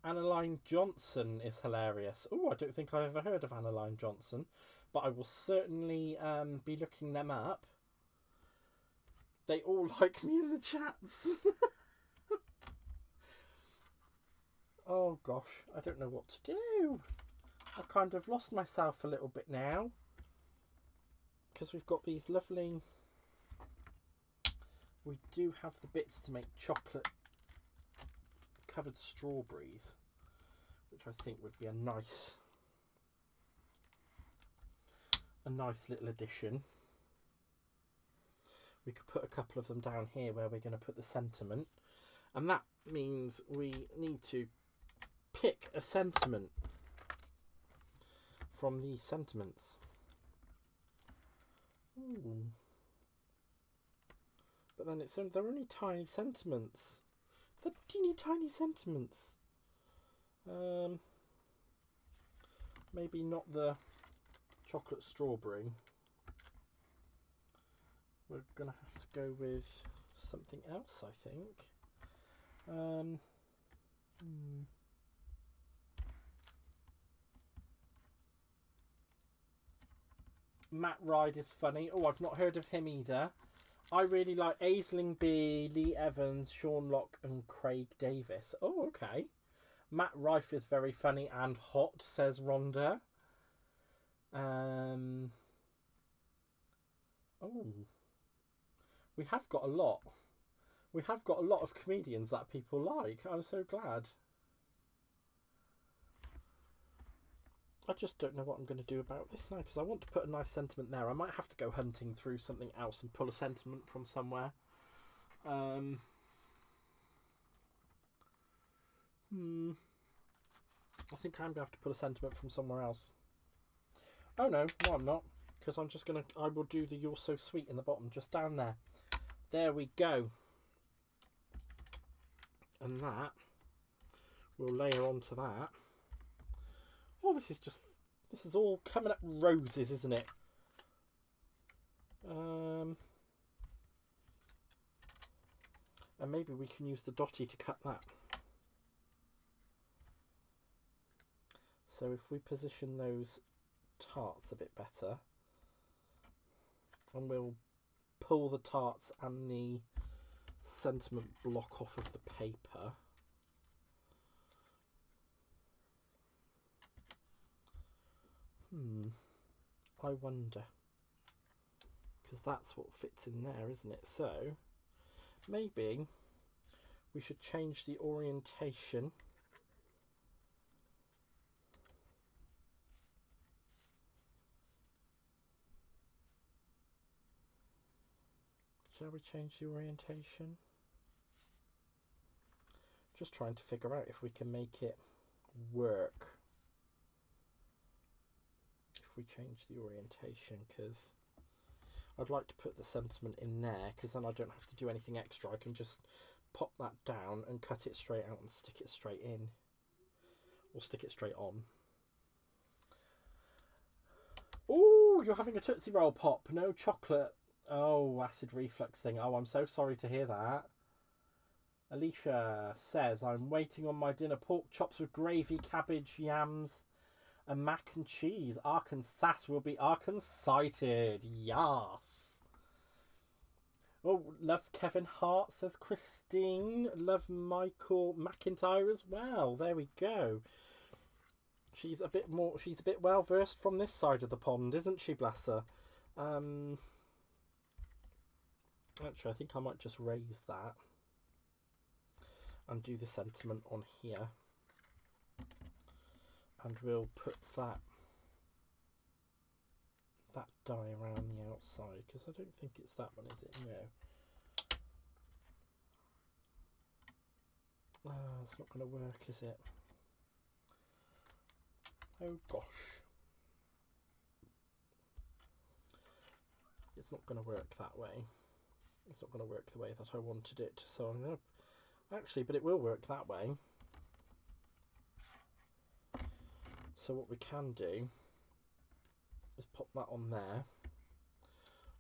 Annaline Johnson is hilarious. Oh, I don't think I've ever heard of Annaline Johnson. But I will certainly be looking them up. They all like me in the chats. Oh gosh, I don't know what to do. I've kind of lost myself a little bit now. Because we've got these lovely... We do have the bits to make chocolate covered strawberries, which I think would be a nice little addition. We could put a couple of them down here where we're going to put the sentiment, and that means we need to pick a sentiment from these sentiments. Ooh. But then they're only tiny sentiments. They're teeny tiny sentiments. Maybe not the chocolate strawberry. We're gonna have to go with something else, I think. Matt Ride is funny. Oh, I've not heard of him either. I really like Aisling B, Lee Evans, Sean Locke and Craig Davis. Oh, okay. Matt Rife is very funny and hot, says Rhonda. Oh. We have got a lot. We have got a lot of comedians that people like. I'm so glad. I just don't know what I'm going to do about this now, because I want to put a nice sentiment there. I might have to go hunting through something else and pull a sentiment from somewhere. I think I'm going to have to pull a sentiment from somewhere else. Oh no, I'm not, because I will do the "You're So Sweet" in the bottom, just down there. There we go. And that we'll layer onto that. Oh, this is all coming up roses, isn't it? And maybe we can use the dotty to cut that. So if we position those tarts a bit better, and we'll pull the tarts and the sentiment block off of the paper. I wonder. Because that's what fits in there, isn't it? So, maybe we should change the orientation. Shall we change the orientation? Just trying to figure out if we can make it work. If we change the orientation, because I'd like to put the sentiment in there, because then I don't have to do anything extra. I can just pop that down and cut it straight out and stick it straight in. Or stick it straight on. Oh, you're having a Tootsie Roll pop. No chocolate. Oh, acid reflux thing. Oh, I'm so sorry to hear that. Alicia says, I'm waiting on my dinner. Pork chops with gravy, cabbage, yams, and mac and cheese. Arkansas will be Arkansas-cited. Yes. Oh, love Kevin Hart, says Christine. Love Michael McIntyre as well. There we go. She's a bit well versed from this side of the pond, isn't she, bless her? Actually, I think I might just raise that and do the sentiment on here. And we'll put that die around the outside, because I don't think it's that one, is it? No. It's not going to work, is it? Oh gosh. It's not going to work that way. It's not going to work the way that I wanted it. So I'm going to... Actually, but it will work that way. So what we can do is pop that on there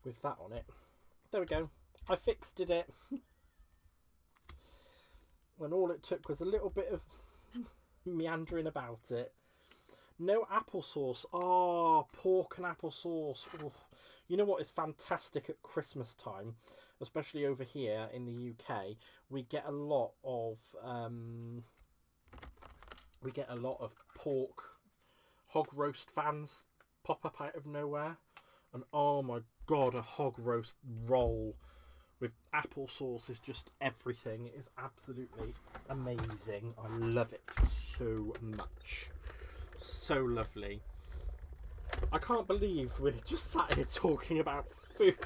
with that on it. There we go. I fixed it. And all it took was a little bit of meandering about it. No applesauce. Oh, pork and applesauce. Oof. You know what is fantastic at Christmas time, especially over here in the UK? We get a lot of pork hog roast fans pop up out of nowhere, and oh my god, a hog roast roll with applesauce is just everything. It is absolutely amazing. I love it so much. So lovely. I can't believe we're just sat here talking about food.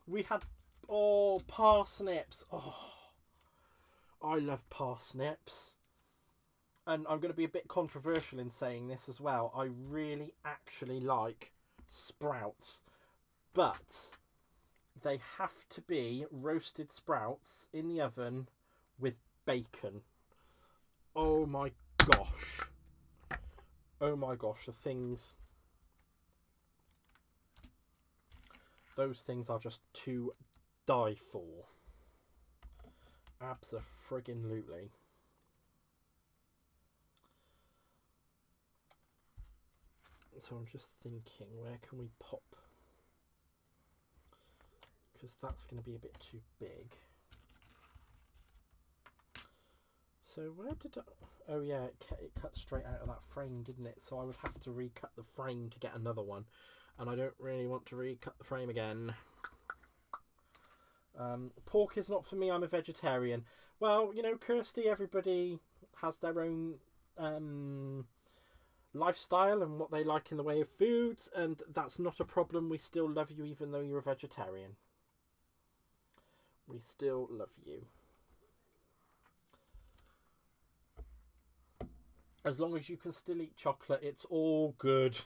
We had parsnips. Oh, I love parsnips. And I'm going to be a bit controversial in saying this as well. I really actually like sprouts, but they have to be roasted sprouts in the oven with bacon. Oh my gosh. Oh my gosh, those things are just to die for. Abso-friggin-lutely. So I'm just thinking, where can we pop? Because that's going to be a bit too big. So where did I... Oh yeah, it cut straight out of that frame, didn't it? So I would have to recut the frame to get another one. And I don't really want to recut the frame again. Pork is not for me, I'm a vegetarian. Well, you know, Kirsty, everybody has their own lifestyle and what they like in the way of foods, and that's not a problem. We still love you even though you're a vegetarian. We still love you. As long as you can still eat chocolate, it's all good.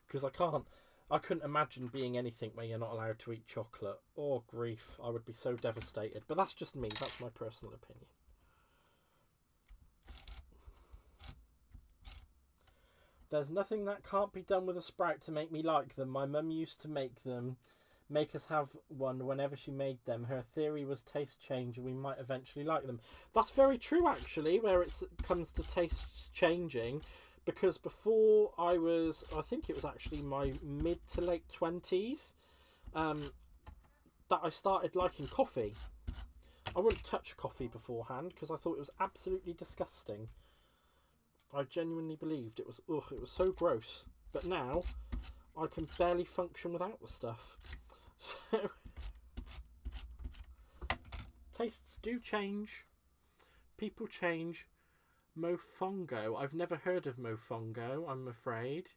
Because I couldn't imagine being anything where you're not allowed to eat chocolate. Oh, grief. I would be so devastated. But that's just me. That's my personal opinion. There's nothing that can't be done with a sprout to make me like them. My mum used to make us have one whenever she made them. Her theory was taste change and we might eventually like them. That's very true, actually, where it comes to taste changing. because before I think it was actually my mid to late 20s, that I started liking coffee. I wouldn't touch coffee beforehand because I thought it was absolutely disgusting. I genuinely believed it was so gross. But now I can barely function without the stuff. So tastes do change. People change. Mofongo. I've never heard of mofongo, I'm afraid.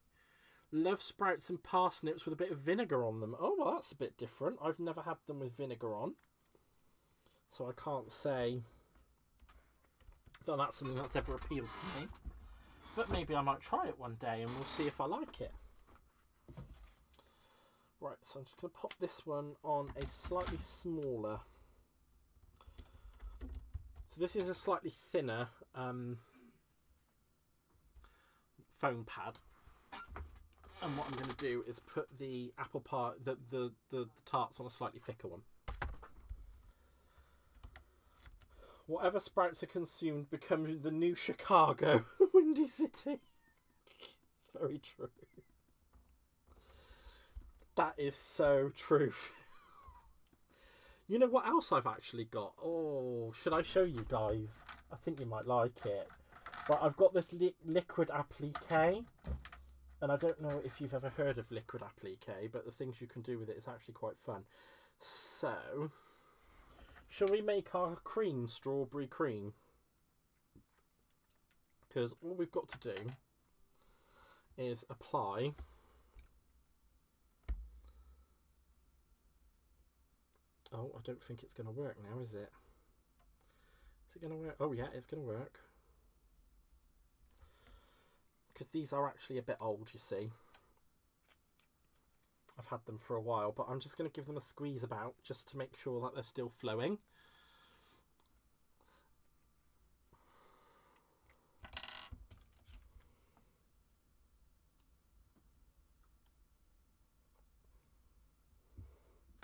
Love sprouts and parsnips with a bit of vinegar on them. Oh, well, that's a bit different. I've never had them with vinegar on. So I can't say that that's something that's ever appealed to me. But maybe I might try it one day and we'll see if I like it. Right, so I'm just going to pop this one on a slightly smaller. So this is a slightly thinner foam pad. And what I'm going to do is put the apple pie, the tarts on a slightly thicker one. Whatever sprouts are consumed becomes the new Chicago, Windy City. It's very true. That is so true. You know what else I've actually got? Oh, should I show you guys? I think you might like it. Right, I've got this liquid applique. And I don't know if you've ever heard of liquid applique, but the things you can do with it is actually quite fun. So, shall we make our cream strawberry cream? Because all we've got to do is apply oh, I don't think it's going to work now, is it? Is it going to work? Oh yeah, it's going to work. Because these are actually a bit old, you see. I've had them for a while, but I'm just going to give them a squeeze about just to make sure that they're still flowing.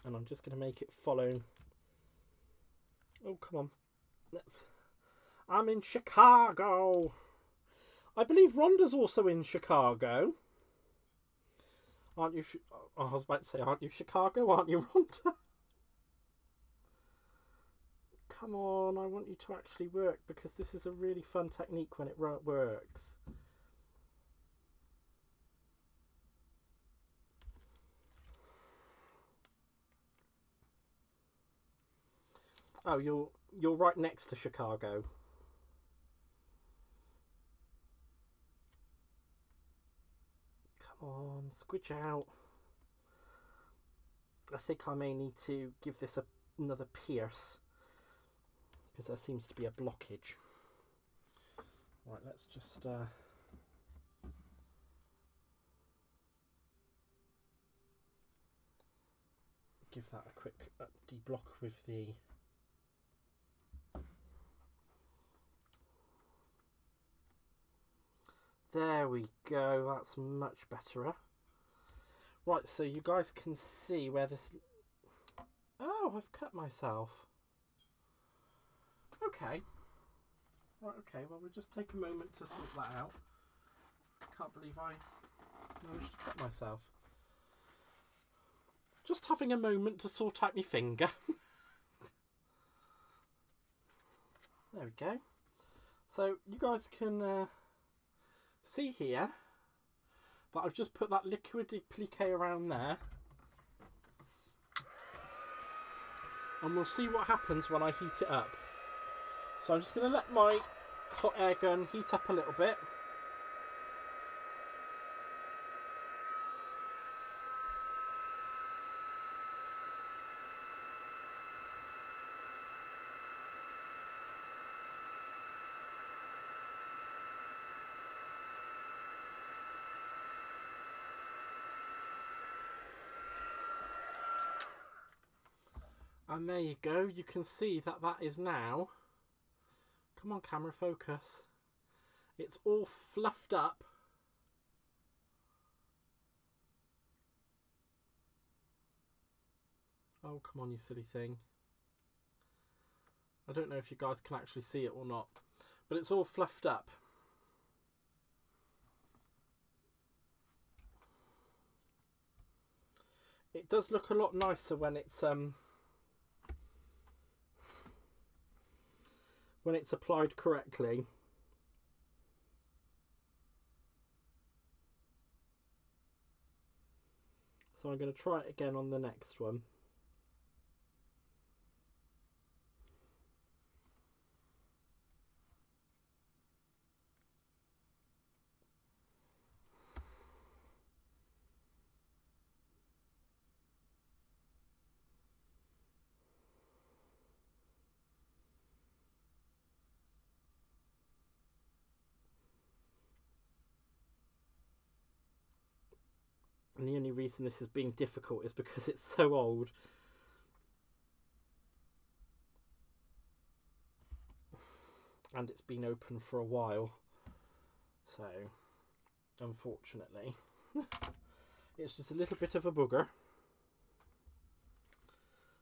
And I'm just going to make it follow. Oh, come on. I'm in Chicago. I believe Rhonda's also in Chicago. Aren't you? I was about to say, aren't you Chicago? Aren't you, Rhonda? Come on, I want you to actually work because this is a really fun technique when it works. Oh, you're right next to Chicago. Come on, squidge out. I think I may need to give this another pierce because there seems to be a blockage. Right, let's just give that a quick deblock with the there we go, that's much better. Right, so you guys can see where this... Oh, I've cut myself. Okay. Right, okay, well we'll just take a moment to sort that out. Can't believe I managed to cut myself. Just having a moment to sort out my finger. There we go. So you guys can see here that I've just put that liquid applique around there. And we'll see what happens when I heat it up. So I'm just going to let my hot air gun heat up a little bit. And there you go, you can see that that is now, come on camera, focus, it's all fluffed up. Oh, come on, you silly thing. I don't know if you guys can actually see it or not, but it's all fluffed up. It does look a lot nicer when it's applied correctly. So I'm going to try it again on the next one. And the only reason this is being difficult is because it's so old. And it's been open for a while. So, unfortunately, it's just a little bit of a booger.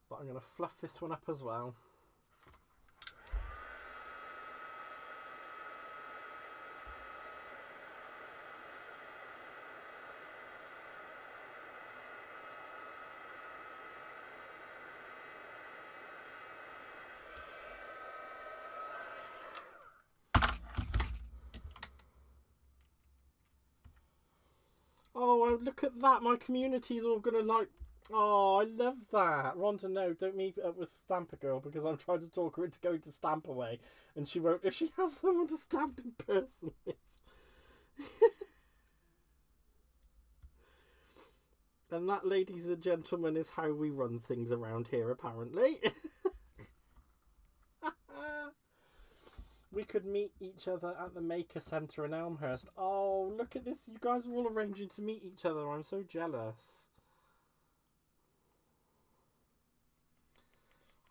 But I'm going to fluff this one up as well. Oh, look at that. My community's all going to like... Oh, I love that. Rhonda, no, don't meet up with Stamper Girl because I'm trying to talk her into going to Stamp Away. And she won't if she has someone to stamp in person with. And that, ladies and gentlemen, is how we run things around here, apparently. We could meet each other at the Maker Centre in Elmhurst. Oh, look at this. You guys are all arranging to meet each other. I'm so jealous.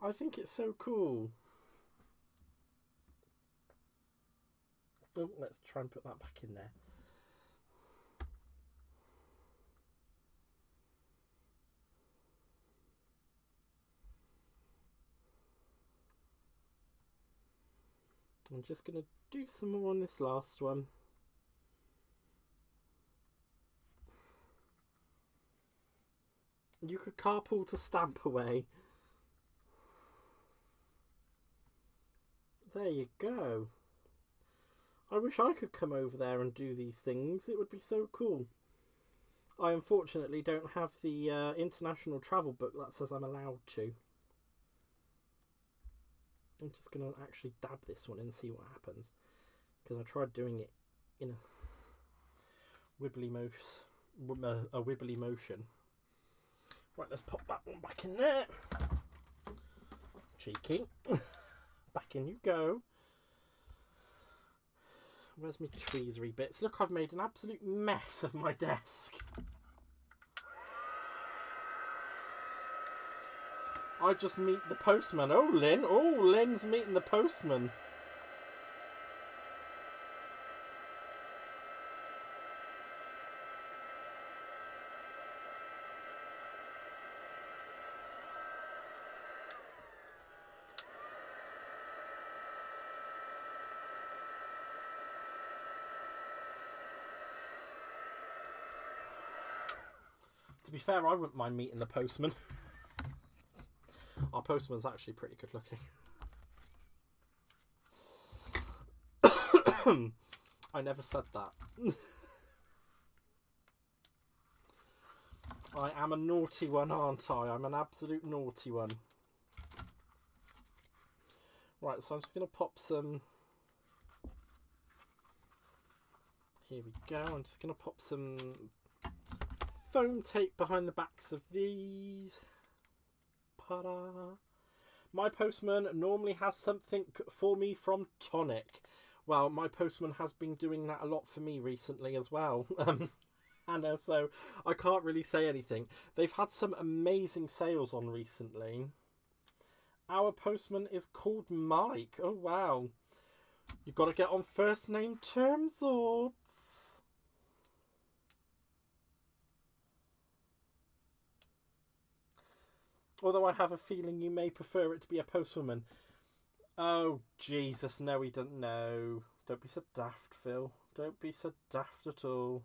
I think it's so cool. Oh, let's try and put that back in there. I'm just going to do some more on this last one. You could carpool to Stamp Away. There you go. I wish I could come over there and do these things. It would be so cool. I unfortunately don't have the international travel book that says I'm allowed to. I'm just going to actually dab this one and see what happens. Because I tried doing it in a wibbly motion. Right, let's pop that one back in there. Cheeky. Back in you go. Where's my tweezery bits? Look, I've made an absolute mess of my desk. I just meet the postman. Oh, Lynn. Oh, Lynn's meeting the postman. To be fair, I wouldn't mind meeting the postman. Our postman's actually pretty good looking. I never said that. I am a naughty one, aren't I? I'm an absolute naughty one. Right, so I'm just going to pop some... Here we go. I'm just going to pop some foam tape behind the backs of these. Ta-da! My postman normally has something for me from Tonic. Well, my postman has been doing that a lot for me recently as well. Hannah, so I can't really say anything. They've had some amazing sales on recently. Our postman is called Mike. Oh, wow. You've got to get on first name terms, or... Although I have a feeling you may prefer it to be a postwoman. Oh, Jesus, no, he doesn't know. Don't be so daft, Phil. Don't be so daft at all.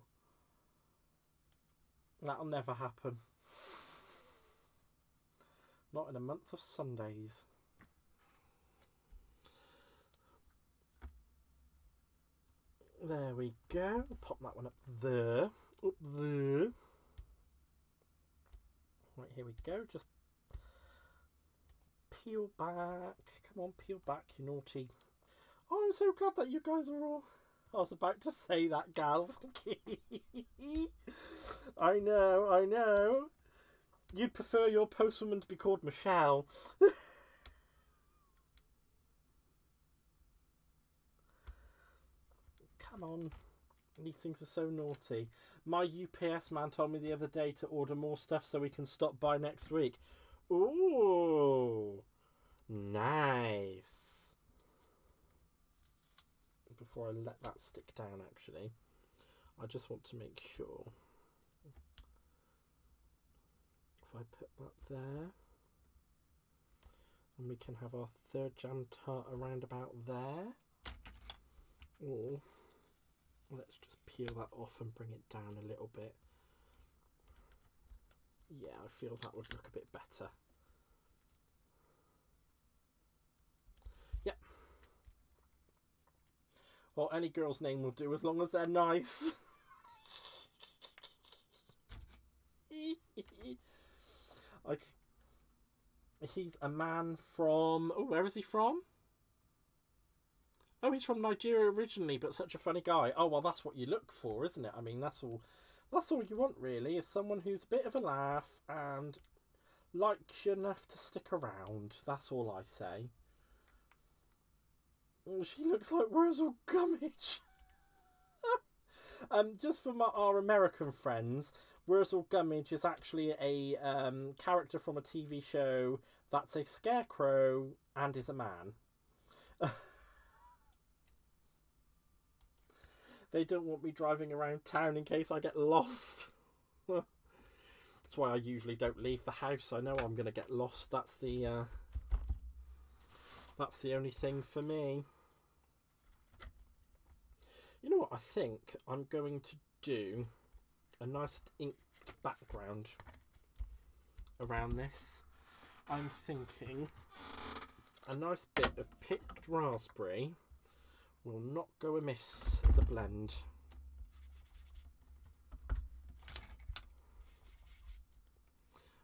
That'll never happen. Not in a month of Sundays. There we go. Pop that one up there. Up there. Right, here we go. Just peel back. Come on, peel back, you naughty. Oh, I'm so glad that you guys are all... I was about to say that, Gaz. I know. You'd prefer your postwoman to be called Michelle. Come on. These things are so naughty. My UPS man told me the other day to order more stuff so we can stop by next week. Ooh. Nice. Before I let that stick down, actually, I just want to make sure. If I put that there, and we can have our third jam tart around about there. Or let's just peel that off and bring it down a little bit. Yeah, I feel that would look a bit better. Yep. Well, any girl's name will do as long as they're nice. He's a man from... Oh, where is he from? Oh, he's from Nigeria originally, but such a funny guy. Oh, well, that's what you look for, isn't it? I mean, that's all you want, really, is someone who's a bit of a laugh and likes you enough to stick around. That's all I say. Oh, she looks like Wurzel Gummidge. Just for our American friends, Wurzel Gummidge is actually a character from a TV show that's a scarecrow and is a man. They don't want me driving around town in case I get lost. That's why I usually don't leave the house. I know I'm going to get lost. That's the only thing for me. You know what? I think I'm going to do a nice inked background around this. I'm thinking a nice bit of picked raspberry will not go amiss as a blend.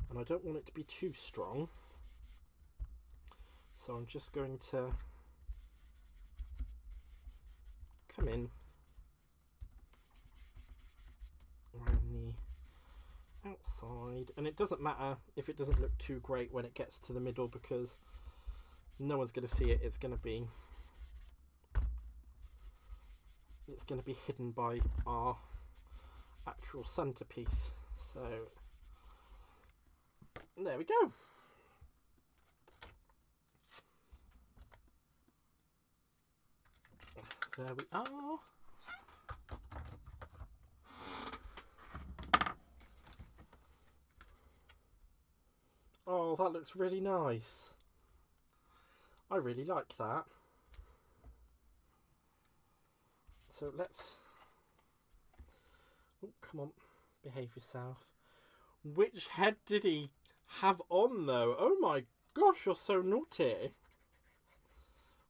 And I don't want it to be too strong, so I'm just going to come in around the outside, and it doesn't matter if it doesn't look too great when it gets to the middle, because no one's going to see it. It's going to be hidden by our actual centerpiece. So there we go. There we are. Oh, that looks really nice. I really like that. So let's... Oh, come on. Behave yourself. Which head did he have on, though? Oh my gosh, you're so naughty.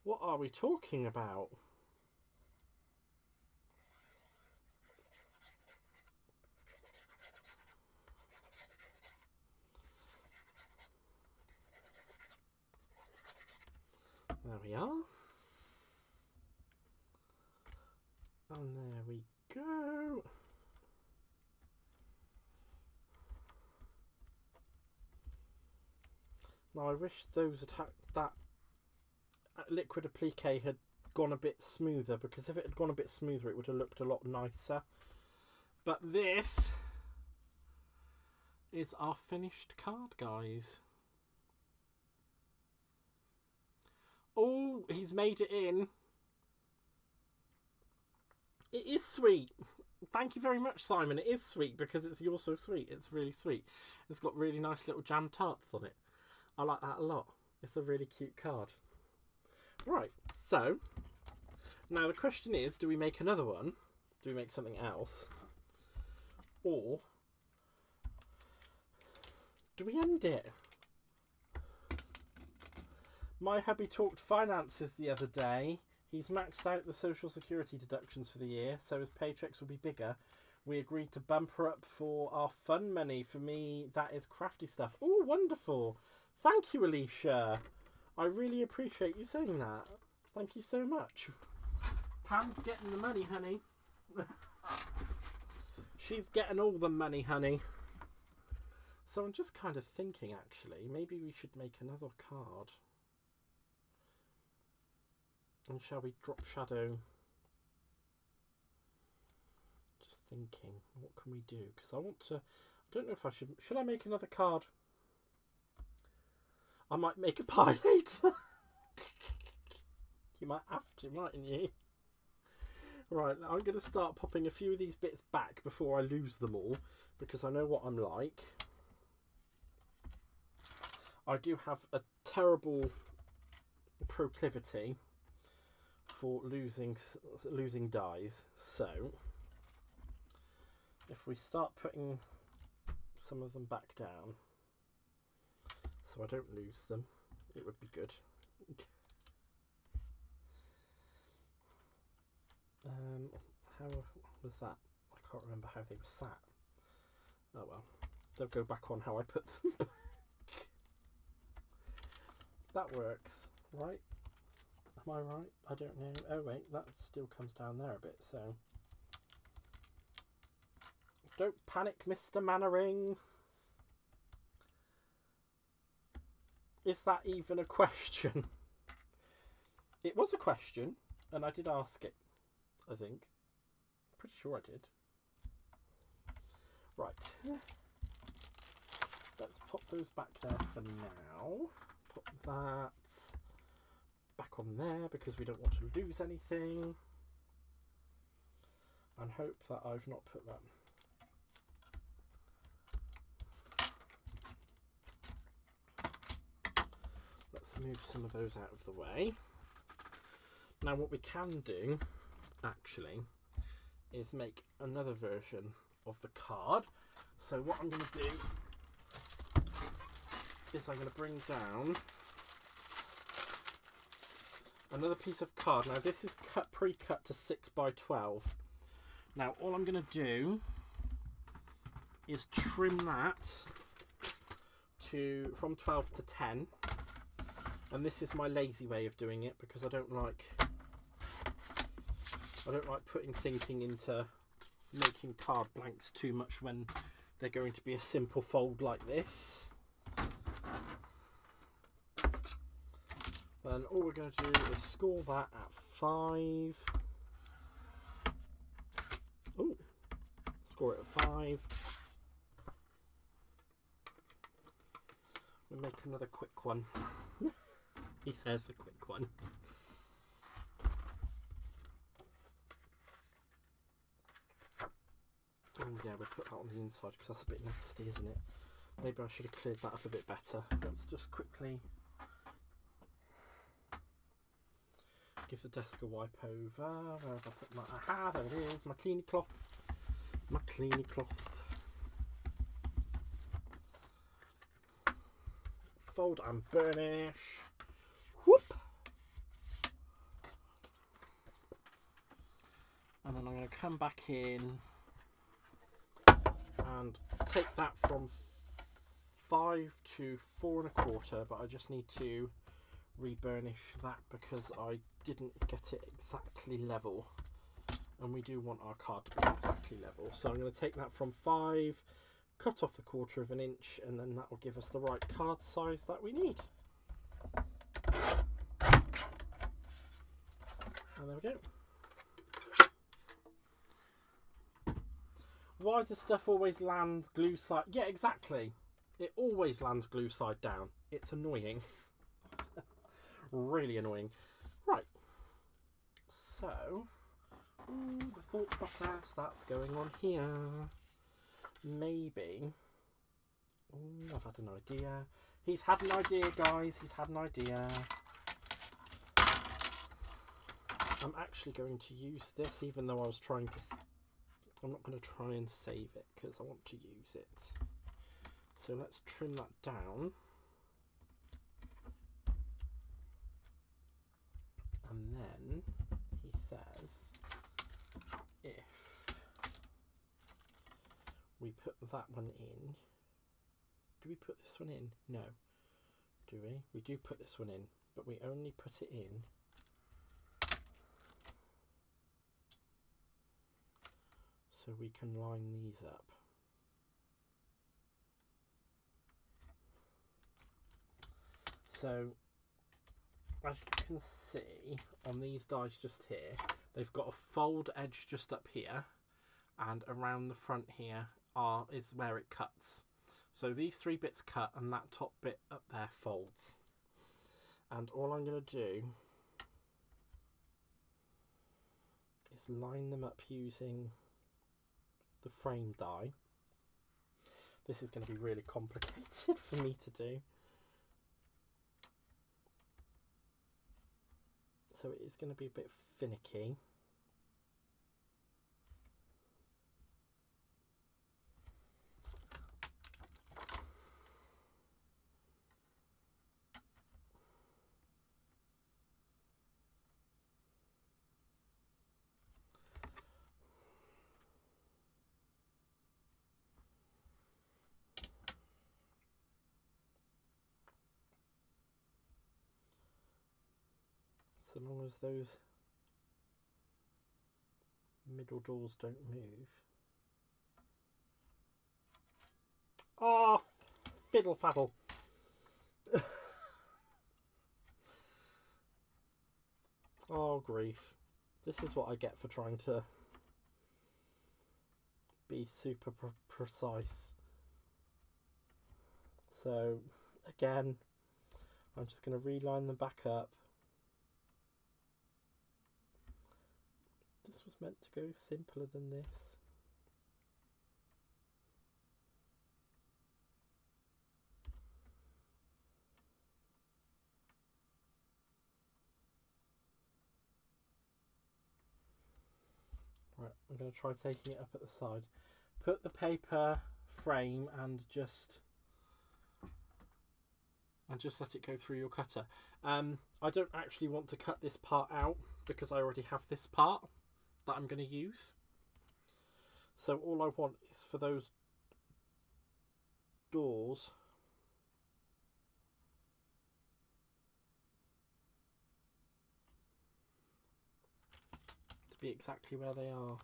What are we talking about? There we are. And there we go. Now I wish that liquid applique had gone a bit smoother, because if it had gone a bit smoother it would have looked a lot nicer. But this is our finished card, guys. Oh, he's made it in. It is sweet. Thank you very much, Simon. It is sweet because you're so sweet. It's really sweet. It's got really nice little jam tarts on it. I like that a lot. It's a really cute card. Right, so now the question is, do we make another one? Do we make something else? Or do we end it? My hubby talked finances the other day. He's maxed out the social security deductions for the year, so his paychecks will be bigger. We agreed to bump her up for our fun money. For me, that is crafty stuff. Oh, wonderful. Thank you, Alicia. I really appreciate you saying that. Thank you so much. Pam's getting the money, honey. She's getting all the money, honey. So I'm just kind of thinking, actually, maybe we should make another card. And shall we drop shadow? Just thinking, what can we do? Because I want to, I don't know if I should I make another card? I might make a pie later. You might have to, mightn't you? Right, I'm going to start popping a few of these bits back before I lose them all, because I know what I'm like. I do have a terrible proclivity for losing dies, so if we start putting some of them back down so I don't lose them, it would be good. How was that? I can't remember how they were sat. Oh well, they'll go back on how I put them back. That works, right? Am I right? I don't know. Oh wait, that still comes down there a bit, so... Don't panic, Mr. Mannering. Is that even a question? It was a question, and I did ask it, I think. Pretty sure I did. Right. Let's pop those back there for now. Put that back on there because we don't want to lose anything. And hope that I've not put that. Let's move some of those out of the way. Now what we can do, actually, is make another version of the card. So what I'm going to do is I'm going to bring down another piece of card. Now this is pre-cut to 6 by 12. Now all I'm going to do is trim that to from 12 to 10, and this is my lazy way of doing it because I don't like putting thinking into making card blanks too much when they're going to be a simple fold like this. Then all we're going to do is score that at 5. Oh, score it at 5. We'll make another quick one. He says a quick one. Oh yeah, we'll put that on the inside because that's a bit nasty, isn't it? Maybe I should have cleared that up a bit better. Let's just quickly give the desk a wipe over. Where have I put my... Aha, there it is, my cleany cloth. My cleany cloth. Fold and burnish. Whoop! And then I'm going to come back in and take that from 5 to 4 1/4, but I just need to re-burnish that because I didn't get it exactly level, and we do want our card to be exactly level. So I'm going to take that from 5, cut off the 1/4 of an inch, and then that will give us the right card size that we need. And there we go. Why does stuff always land glue side? Yeah, exactly. It always lands glue side down. It's annoying. Really annoying. Right. So, the thought process that's going on here. Maybe. Ooh, I've had an idea. He's had an idea, guys. He's had an idea. I'm actually going to use this, even though I was trying to... I'm not going to try and save it because I want to use it. So let's trim that down. And then he says if we put that one in, do we put this one in? No. Do we? We do put this one in, but we only put it in so we can line these up. So, as you can see on these dies just here, they've got a fold edge just up here, and around the front here is where it cuts. So these 3 bits cut, and that top bit up there folds. And all I'm going to do is line them up using the frame die. This is going to be really complicated for me to do. So it is going to be a bit finicky. So long as those middle doors don't move. Oh, fiddle faddle. Oh, grief. This is what I get for trying to be super precise. So, again, I'm just going to reline them back up. This was meant to go simpler than this. Right, I'm going to try taking it up at the side. Put the paper frame and just let it go through your cutter. I don't actually want to cut this part out because I already have this part that I'm going to use. So all I want is for those doors to be exactly where they are.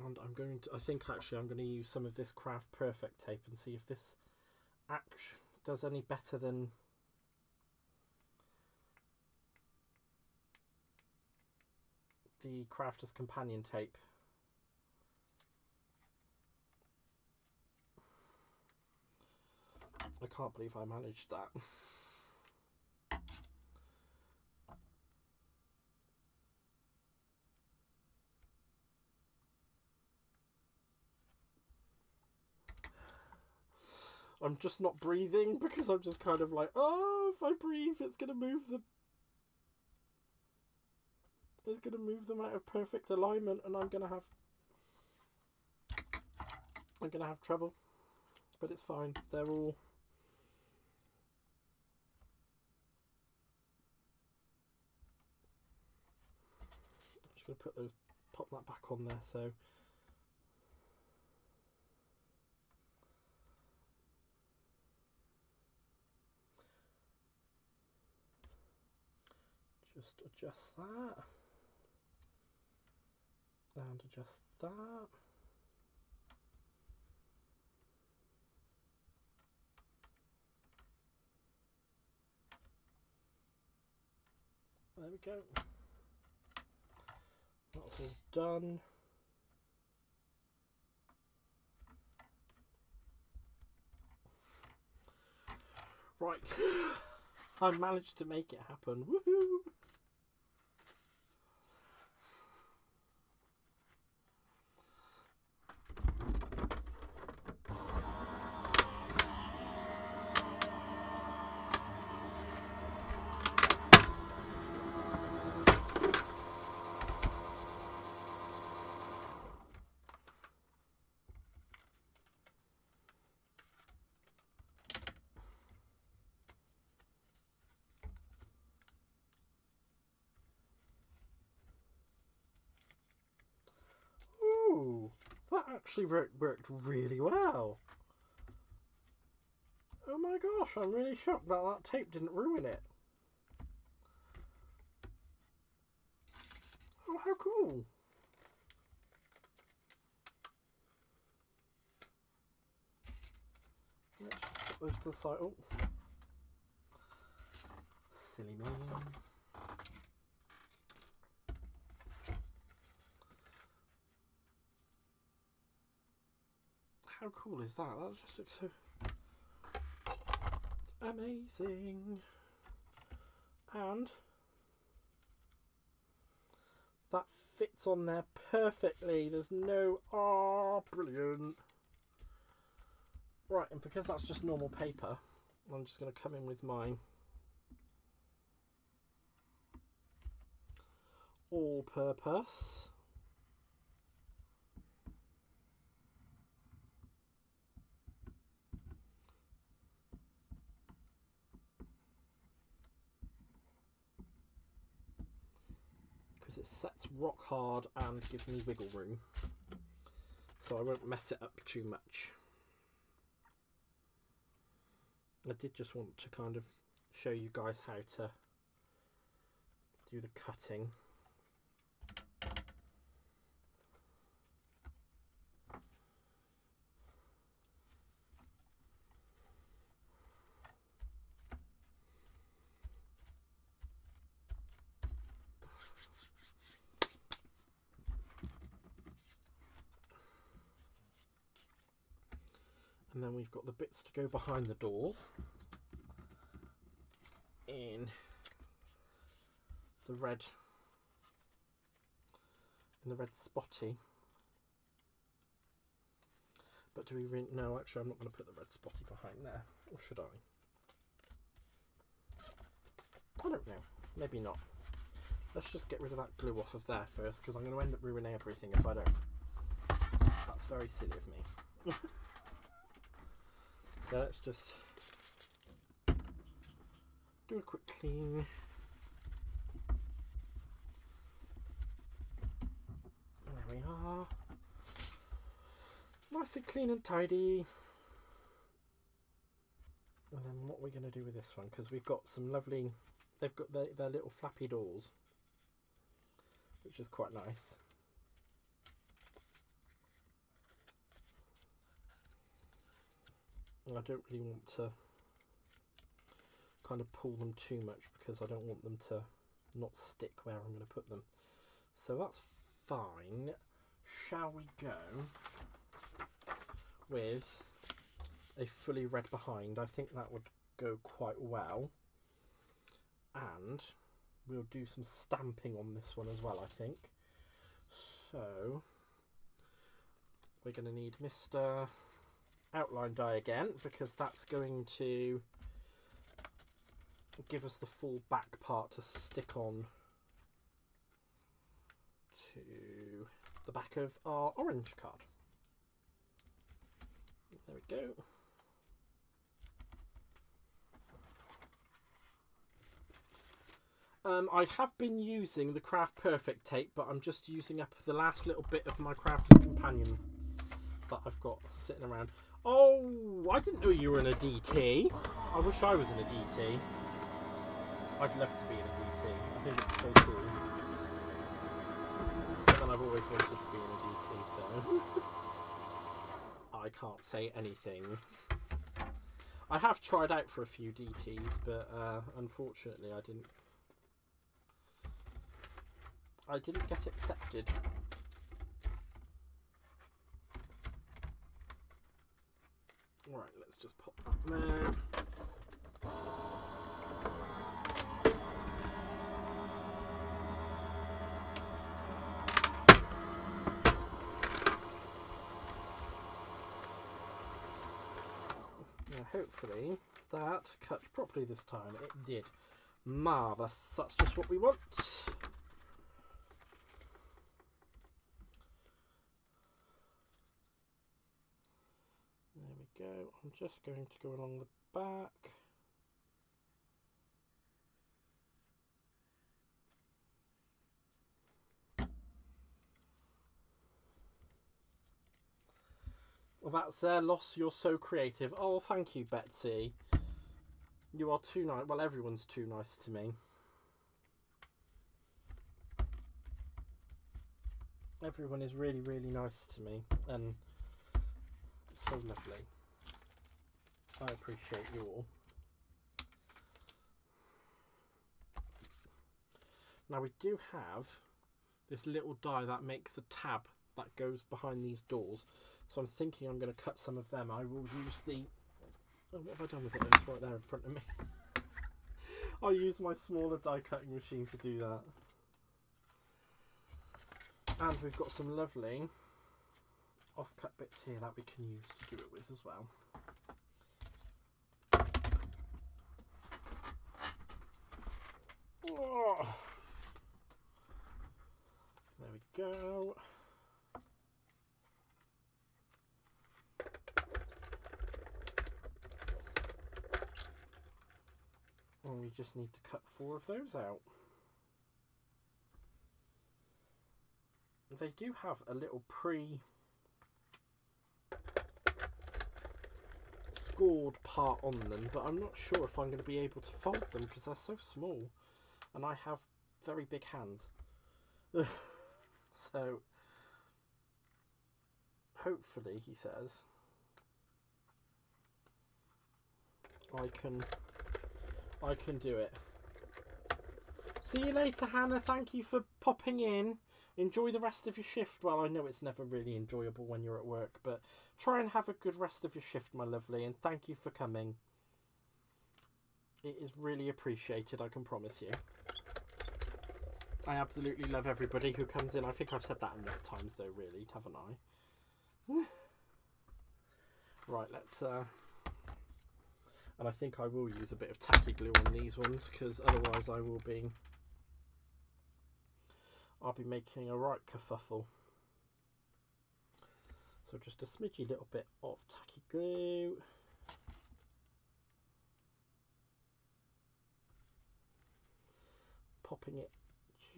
And I think actually I'm going to use some of this Craft Perfect tape and see if this does any better than the Crafter's Companion tape. I can't believe I managed that. I'm just not breathing because I'm just kind of like, oh, if I breathe, it's going to move them out of perfect alignment, and I'm going to have trouble. But it's fine. They're all I'm just going to pop that back on there. So just adjust that and adjust that. There we go. That's all done. Right. I managed to make it happen. Woohoo! actually worked really well. Oh my gosh, I'm really shocked that tape didn't ruin it. Oh, how cool. Let's put those to the side. Oh. Silly me. How cool is that? That just looks so amazing. And that fits on there perfectly. There's no... Oh, brilliant. Right, and because that's just normal paper, I'm just going to come in with mine. All-purpose. Because it sets rock hard and gives me wiggle room. So I won't mess it up too much. I did just want to kind of show you guys how to do the cutting. And then we've got the bits to go behind the doors in the red spotty. But do we really... No, actually I'm not going to put the red spotty behind there. Or should I? I don't know. Maybe not. Let's just get rid of that glue off of there first, because I'm going to end up ruining everything if I don't. That's very silly of me. So let's just do a quick clean. There we are. Nice and clean and tidy. And then what we're going to do with this one, because we've got some lovely... They've got their little flappy doors, which is quite nice. I don't really want to kind of pull them too much because I don't want them to not stick where I'm going to put them. So that's fine. Shall we go with a fully red behind? I think that would go quite well. And we'll do some stamping on this one as well, I think. So we're going to need Mr. Outline die again, because that's going to give us the full back part to stick on to the back of our orange card. There we go. I have been using the Craft Perfect tape, but I'm just using up the last little bit of my Crafter's Companion that I've got sitting around. Oh, I didn't know you were in a DT. I wish I was in a DT. I'd love to be in a DT. I think it's so cool. And I've always wanted to be in a DT, so I can't say anything. I have tried out for a few DTs, but unfortunately I didn't get accepted. Right, let's just pop that there. Now hopefully that cut properly this time. It did. Marvellous. That's just what we want. There we go. I'm just going to go along the back. Well, that's Loss, you're so creative. Oh, thank you, Betsy. You are too nice. Well, everyone's too nice to me. Everyone is really, really nice to me, and so lovely. I appreciate you all. Now we do have this little die that makes a tab that goes behind these doors. So I'm thinking I'm going to cut some of them. I will use the... Oh, what have I done with it? It's right there in front of me. I'll use my smaller die cutting machine to do that. And we've got some lovely off-cut bits here that we can use to do it with as well. Oh. There we go. And we just need to cut 4 of those out. They do have a little scored part on them, but I'm not sure if I'm going to be able to fold them because they're so small and I have very big hands. So hopefully, he says, I can do it. See you later, Hannah. Thank you for popping in. Enjoy the rest of your shift. Well, I know it's never really enjoyable when you're at work, but try and have a good rest of your shift, my lovely, and thank you for coming. It is really appreciated, I can promise you. I absolutely love everybody who comes in. I think I've said that enough times though, really, haven't I? Right, let's... And I think I will use a bit of tacky glue on these ones, because otherwise I'll be making a right kerfuffle. So just a smidgy little bit of tacky glue. Popping it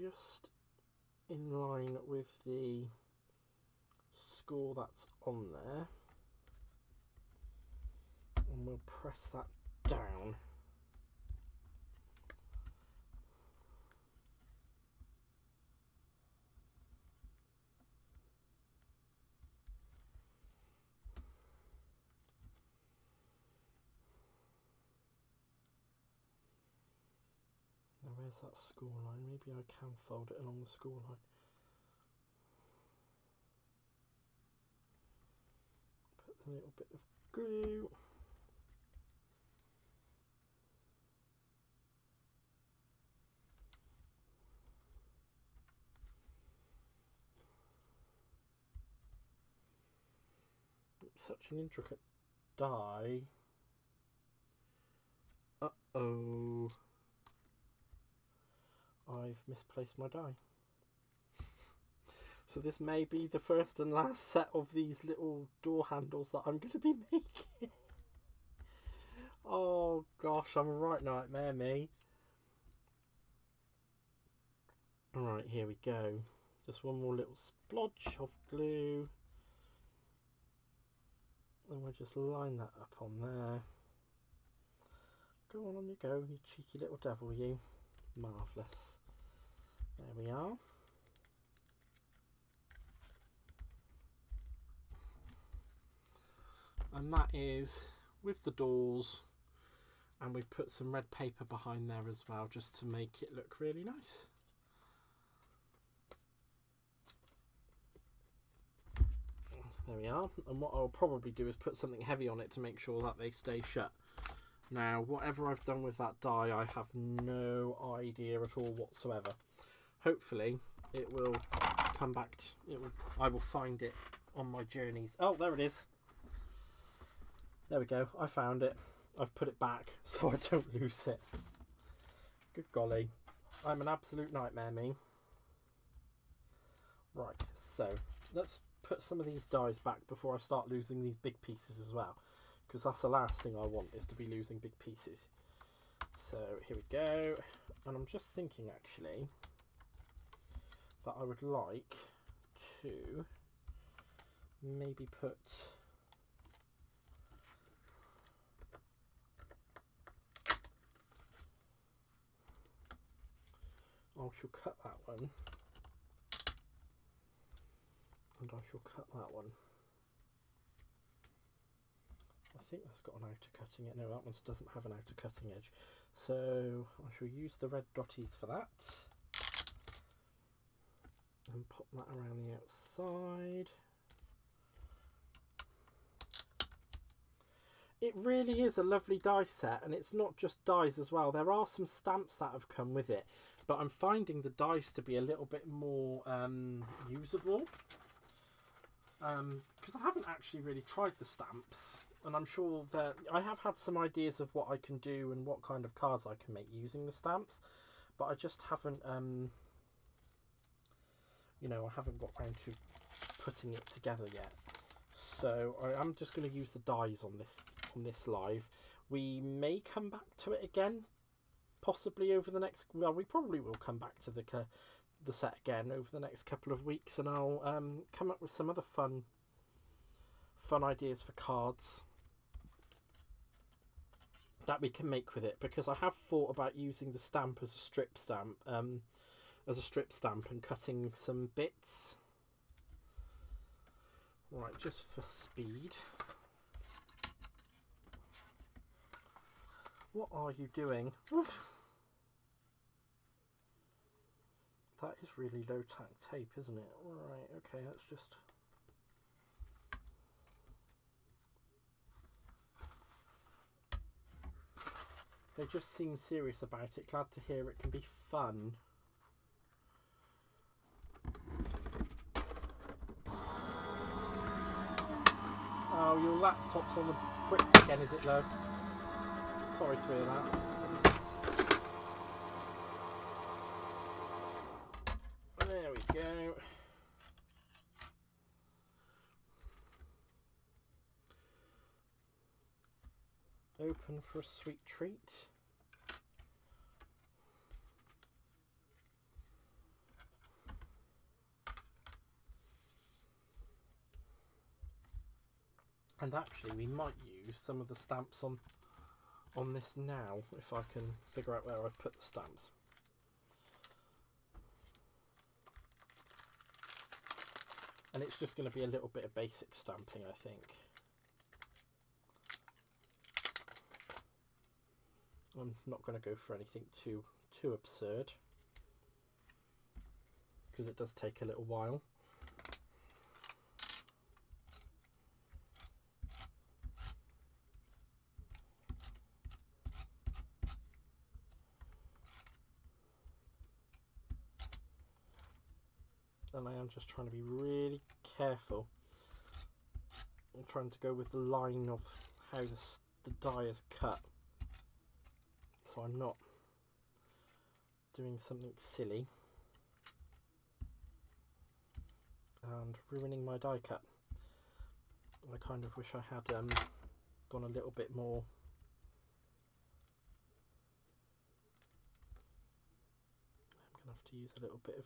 just in line with the score that's on there. And we'll press that down. Now where's that score line? Maybe I can fold it along the score line. Put a little bit of glue. It's such an intricate die. Uh-oh. I've misplaced my die. So this may be the first and last set of these little door handles that I'm going to be making. Oh gosh, I'm a right nightmare, me. Alright, here we go. Just one more little splodge of glue. And we'll just line that up on there. Go on you go, you cheeky little devil, you. Marvellous. There we are. And that is with the doors, and we've put some red paper behind there as well, just to make it look really nice. There we are. And what I'll probably do is put something heavy on it to make sure that they stay shut. Now, whatever I've done with that die, I have no idea at all whatsoever. Hopefully, it will come back. I will find it on my journeys. Oh, there it is. There we go. I found it. I've put it back so I don't lose it. Good golly. I'm an absolute nightmare, me. Right, so let's put some of these dies back before I start losing these big pieces as well, because that's the last thing I want, is to be losing big pieces. So here we go, and I'm just thinking actually that I would like to maybe put I shall cut that one. And I shall cut that one. I think that's got an outer cutting edge. No, that one doesn't have an outer cutting edge. So I shall use the red dotties for that. And pop that around the outside. It really is a lovely die set, and it's not just dies as well. There are some stamps that have come with it, but I'm finding the dies to be a little bit more usable. Because I haven't actually really tried the stamps, and I'm sure that I have had some ideas of what I can do and what kind of cards I can make using the stamps, but I just haven't, you know, I haven't got round to putting it together yet. So I'm just going to use the dies on this live. We may come back to it again, possibly over the next. Well, we probably will come back to the set again over the next couple of weeks, and I'll come up with some other fun ideas for cards that we can make with it, because I have thought about using the stamp as a strip stamp, and cutting some bits. Right, just for speed. What are you doing? That is really low tack tape, isn't it? Right, okay, let's just... They just seem serious about it. Glad to hear it can be fun. Oh, your laptop's on the fritz again, is it, love? Sorry to hear that. There we go. Open for a sweet treat. And actually we might use some of the stamps on this now, if I can figure out where I've put the stamps. And it's just going to be a little bit of basic stamping, I think. I'm not going to go for anything too absurd, because it does take a little while. And I am just trying to be really careful. I'm trying to go with the line of how the die is cut, so I'm not doing something silly and ruining my die cut. I kind of wish I had gone a little bit more. I'm going to have to use a little bit of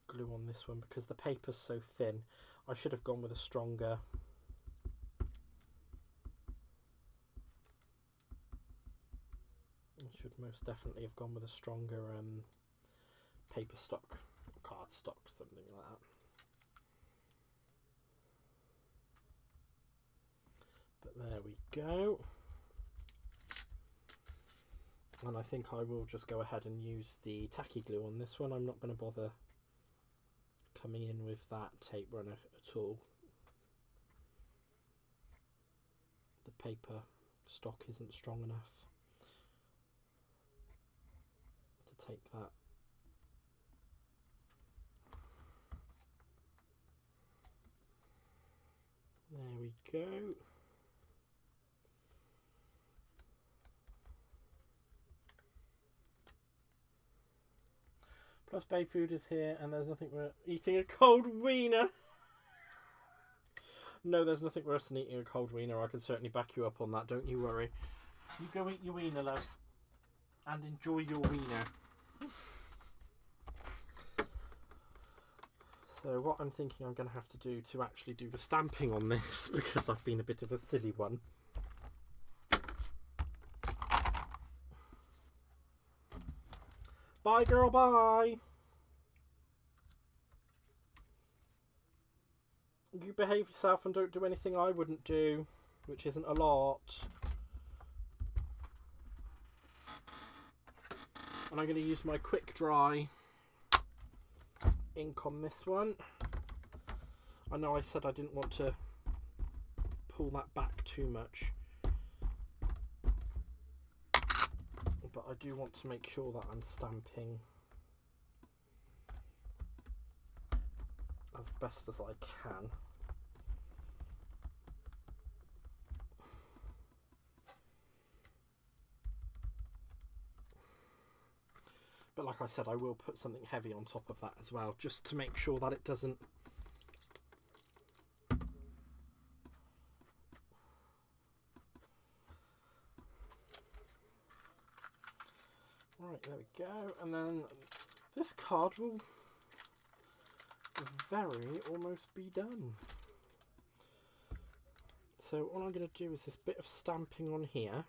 glue on this one because the paper's so thin. I should have gone with a stronger most definitely have gone with a stronger paper stock or card stock, something like that. But there we go. And I think I will just go ahead and use the tacky glue on this one. I'm not going to bother coming in with that tape runner at all. The paper stock isn't strong enough to take that. There we go. Plus babe food is here and there's nothing worse eating a cold wiener. No, there's nothing worse than eating a cold wiener. I can certainly back you up on that, don't you worry. You go eat your wiener, love, and enjoy your wiener. So what I'm thinking I'm going to have to do to actually do the stamping on this, because I've been a bit of a silly one, Bye, girl, bye. You behave yourself and don't do anything I wouldn't do, which isn't a lot. And I'm going to use my quick dry ink on this one. I know I said I didn't want to pull that back too much, but I do want to make sure that I'm stamping as best as I can. But like I said, I will put something heavy on top of that as well, just to make sure that it doesn't right, there we go. And then this card will very almost be done. So all I'm going to do is this bit of stamping on here.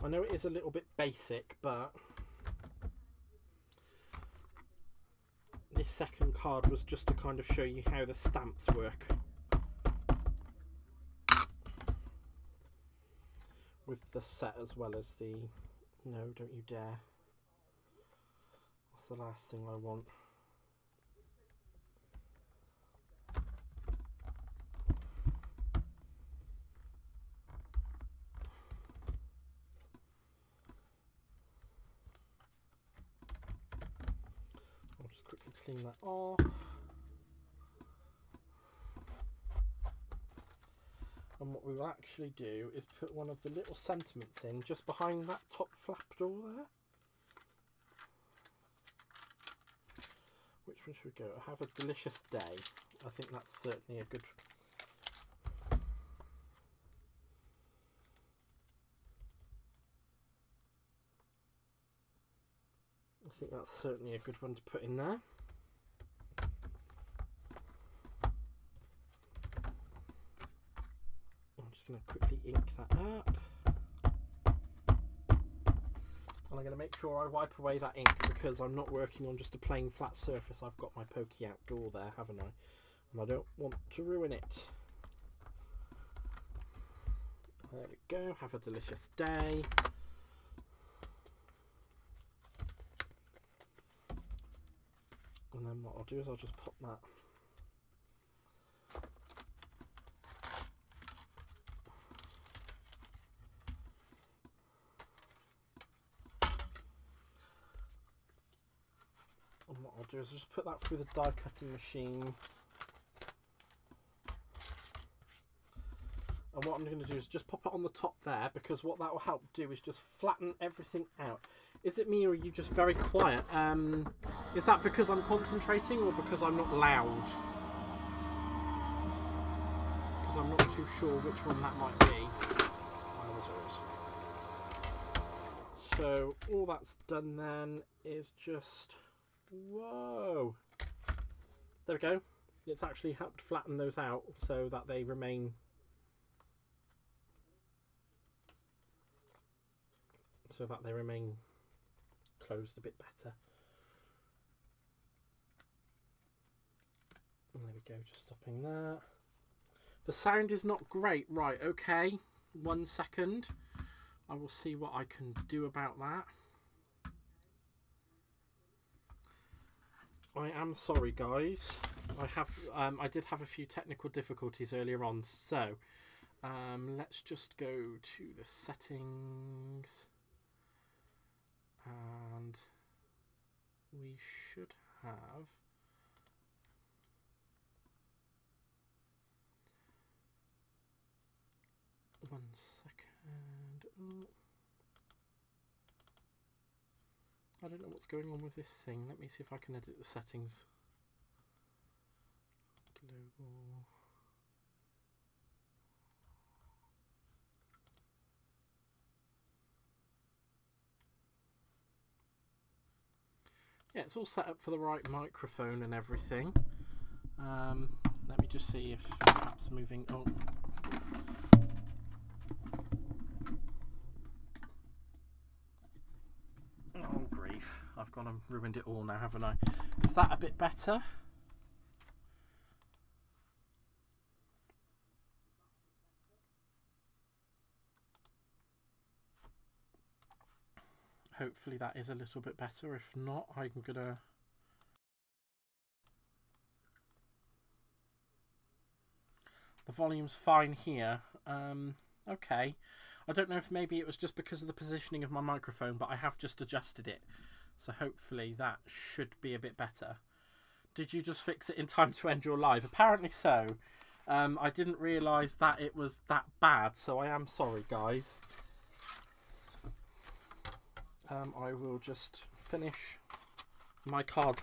I know it is a little bit basic, but this second card was just to kind of show you how the stamps work with the set, as well as the... No, don't you dare. What's the last thing I want? I'll just quickly clean that off. And what we will actually do is put one of the little sentiments in just behind that top flap door there. Which one should we go? Have a delicious day. I think that's certainly a good... I think that's certainly a good one to put in there. I'm just going to quickly ink that up. And I'm going to make sure I wipe away that ink, because I'm not working on just a plain flat surface. I've got my pokey outdoor there, haven't I? And I don't want to ruin it. There we go. Have a delicious day. And then what I'll do is I'll just pop that and what I'll do is just put that through the die cutting machine. And what I'm going to do is just pop it on the top there, because what that will help do is just flatten everything out. Is it me, or are you just very quiet? Is that because I'm concentrating, or because I'm not loud? Because I'm not too sure which one that might be. So all that's done then is just... Whoa! There we go. It's actually helped flatten those out so that they remain... closed a bit better. And there we go, just stopping that. The sound is not great. Right, okay. 1 second. I will see what I can do about that. I am sorry, guys. I did have a few technical difficulties earlier on, so let's just go to the settings. And we should have one second. Ooh. I don't know what's going on with this thing. Let me see if I can edit the settings. Global. Yeah, it's all set up for the right microphone and everything. Let me just see if that's moving. Oh. Oh, grief. I've gone and ruined it all now, haven't I? Is that a bit better? Hopefully that is a little bit better. If not, I'm gonna... The volume's fine here. Okay. I don't know if maybe it was just because of the positioning of my microphone, but I have just adjusted it. So hopefully that should be a bit better. Did you just fix it in time to end your live? Apparently so. I didn't realise that it was that bad, so I am sorry, guys. I will just finish my card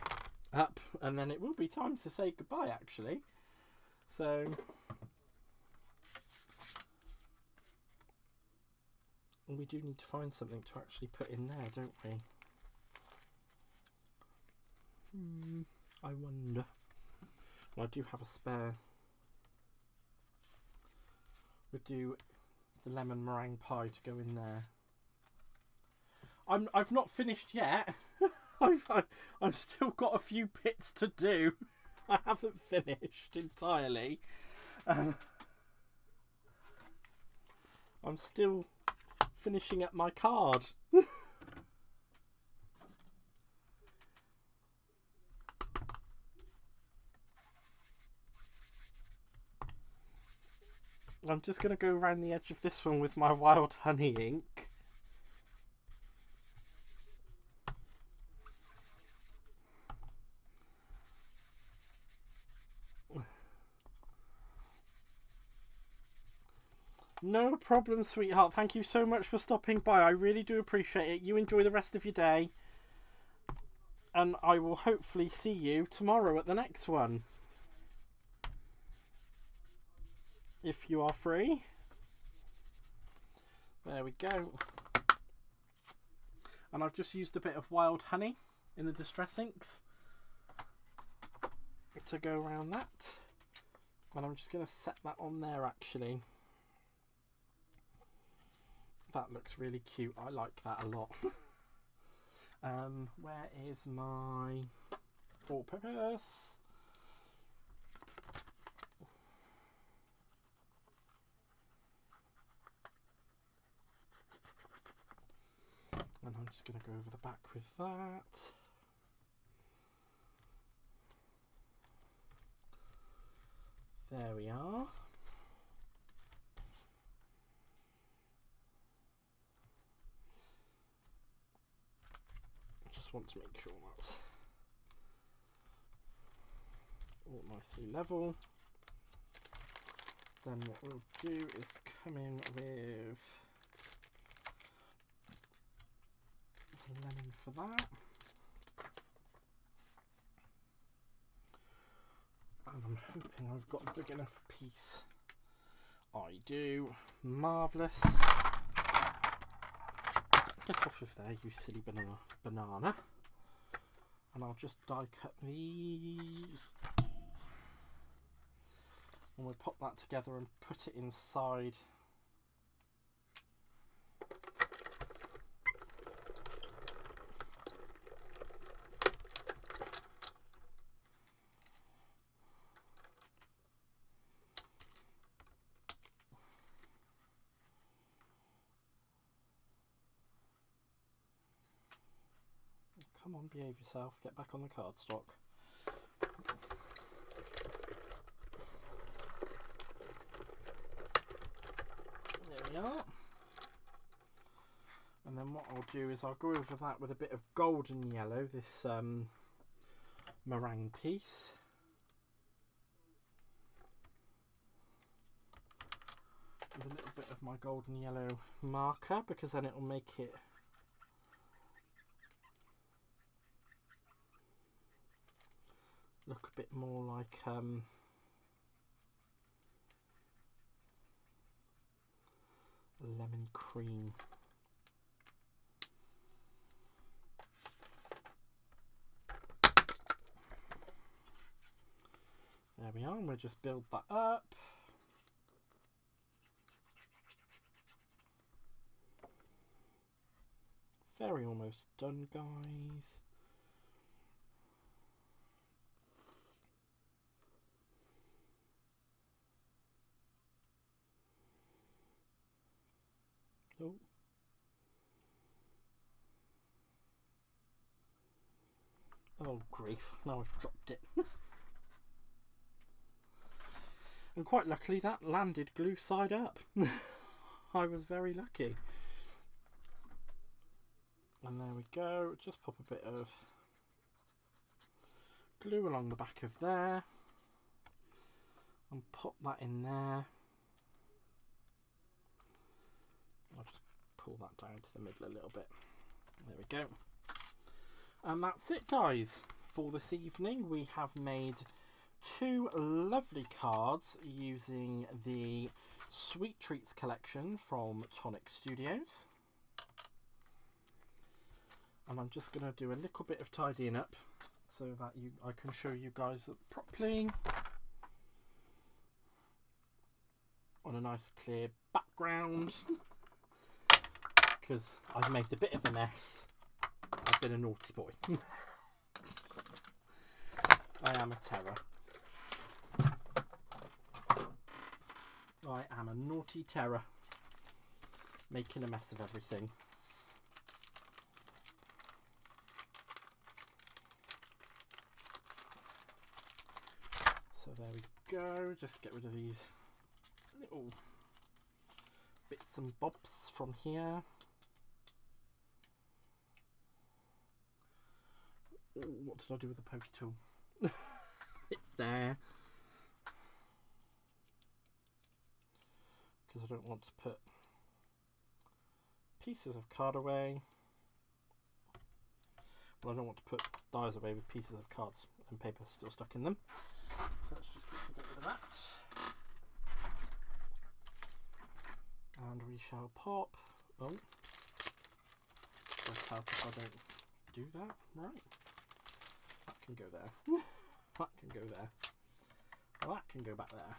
up, and then it will be time to say goodbye, actually. So... we do need to find something to actually put in there, don't we? I wonder. Well, I do have a spare. We'll do the lemon meringue pie to go in there. I've not finished yet. I've still got a few bits to do. I haven't finished entirely. I'm still finishing up my card. I'm just going to go around the edge of this one with my wild honey ink. No problem, sweetheart. Thank you so much for stopping by. I really do appreciate it. You enjoy the rest of your day. And I will hopefully see you tomorrow at the next one. If you are free. There we go. And I've just used a bit of wild honey in the distress inks to go around that. And I'm just going to set that on there, actually. That looks really cute. I like that a lot. Where is my all-purpose? And I'm just going to go over the back with that. There we are. Want to make sure that's all nicely level. Then what we'll do is come in with the lemon for that. And I'm hoping I've got a big enough piece. I do. Marvellous. Get off of there, you silly banana. And I'll just die cut these. And we'll pop that together and put it inside. Come on, behave yourself. Get back on the cardstock. There we are. And then what I'll do is I'll go over that with a bit of golden yellow, this meringue piece. With a little bit of my golden yellow marker, because then it will make it look a bit more like lemon cream. There we are, and we'll just build that up. Very almost done, guys. Oh. Oh grief, now I've dropped it. And quite luckily that landed glue side up. I was very lucky. And there we go, just pop a bit of glue along the back of there and pop that in there. I'll just pull that down to the middle a little bit. There we go. And that's it, guys, for this evening. We have made 2 lovely cards using the Sweet Treats collection from Tonic Studios. And I'm just going to do a little bit of tidying up so that I can show you guys that properly on a nice clear background, because I've made a bit of a mess. I've been a naughty boy. I am a terror. I am a naughty terror, making a mess of everything. So there we go, just get rid of these little bits and bobs from here. Ooh, what did I do with the pokey tool? It's there. Because I don't want to put pieces of card away. Well, I don't want to put dies away with pieces of cards and paper still stuck in them. So let's just get rid of that. And we shall pop. Oh, let's help if I don't do that. Right. That can go there. That can go there. Well, that can go back there.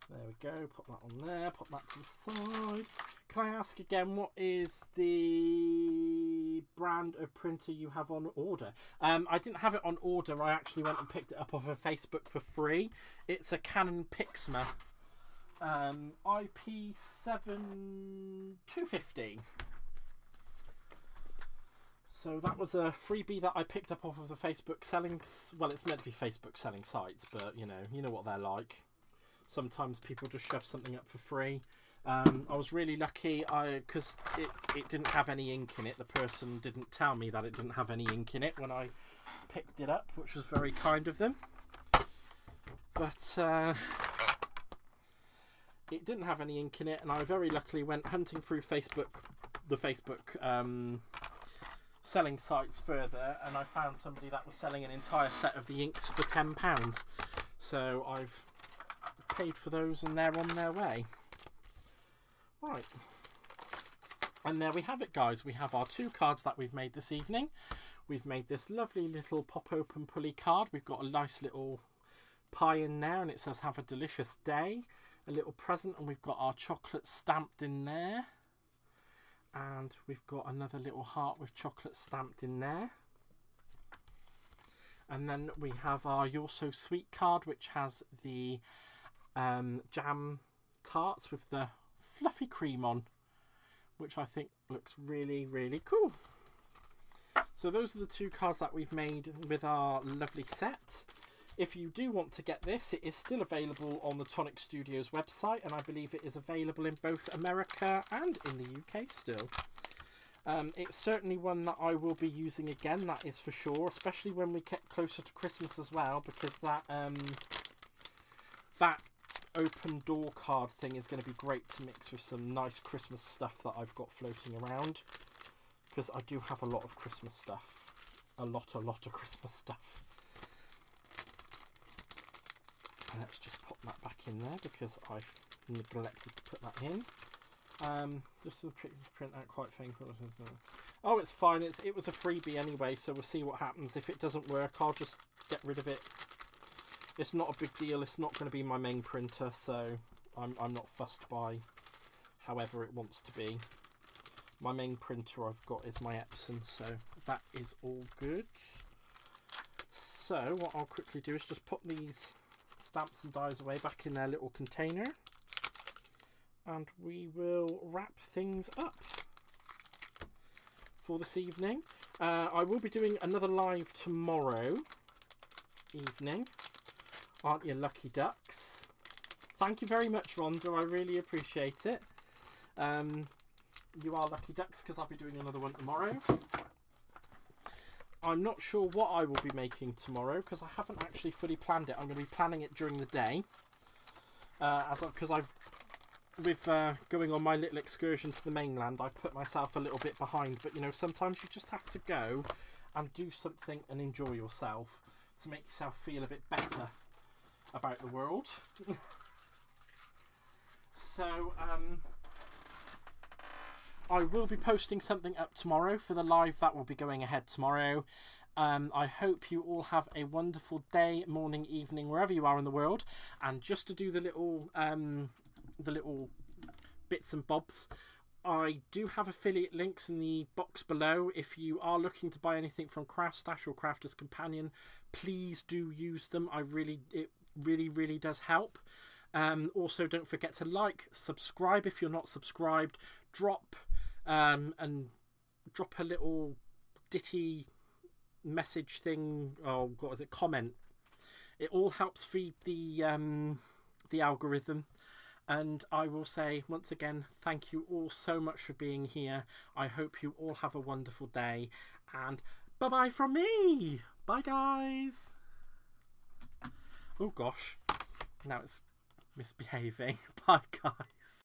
There we go. Pop that on there. Pop that to the side. Can I ask again, what is the brand of printer you have on order? I didn't have it on order. I actually went and picked it up off of Facebook for free. It's a Canon Pixma IP7-250. So that was a freebie that I picked up off of the Facebook selling. Well, it's meant to be Facebook selling sites, but you know what they're like. Sometimes people just shove something up for free. I was really lucky because it didn't have any ink in it. The person didn't tell me that it didn't have any ink in it when I picked it up, which was very kind of them. But it didn't have any ink in it, and I very luckily went hunting through the Facebook selling sites further, and I found somebody that was selling an entire set of the inks for £10. So I've paid for those and they're on their way. Right, and there we have it, guys. We have our 2 cards that we've made this evening. We've made this lovely little pop open pulley card. We've got a nice little pie in there and it says have a delicious day, a little present, and we've got our chocolate stamped in there, and we've got another little heart with chocolate stamped in there. And then we have our You're So Sweet card, which has the jam tarts with the fluffy cream on, which I think looks really, really cool. So those are the 2 cards that we've made with our lovely set. If you do want to get this, it is still available on the Tonic Studios website, and I believe it is available in both America and in the UK still. It's certainly one that I will be using again, that is for sure, especially when we get closer to Christmas as well, because that open door card thing is going to be great to mix with some nice Christmas stuff that I've got floating around, because I do have a lot of Christmas stuff, a lot of Christmas stuff. And let's just pop that back in there because I've neglected to put that in. Just to print out quite faint. Oh, it's fine. It was a freebie anyway, so we'll see what happens. If it doesn't work, I'll just get rid of it. It's not a big deal. It's not going to be my main printer, so I'm not fussed by however it wants to be. My main printer I've got is my Epson, so that is all good. So what I'll quickly do is just put these stamps and dies away back in their little container, and we will wrap things up for this evening. I will be doing another live tomorrow evening. Aren't you lucky ducks? Thank you very much, Rhonda. I really appreciate it. You are lucky ducks because I'll be doing another one tomorrow. I'm not sure what I will be making tomorrow because I haven't actually fully planned it. I'm going to be planning it during the day, because with going on my little excursion to the mainland, I've put myself a little bit behind. But you know, sometimes you just have to go and do something and enjoy yourself to make yourself feel a bit better about the world. So I will be posting something up tomorrow for the live that will be going ahead tomorrow. I hope you all have a wonderful day, morning, evening, wherever you are in the world. And just to do the little bits and bobs, I do have affiliate links in the box below. If you are looking to buy anything from Craft Stash or Crafter's Companion, please do use them. It really does help. Also, don't forget to like, subscribe if you're not subscribed, drop a little ditty message thing, or what is it, comment. It all helps feed the algorithm. And I will say once again, thank you all so much for being here. I hope you all have a wonderful day, and bye bye from me. Bye guys. Oh gosh, now it's misbehaving. Bye guys.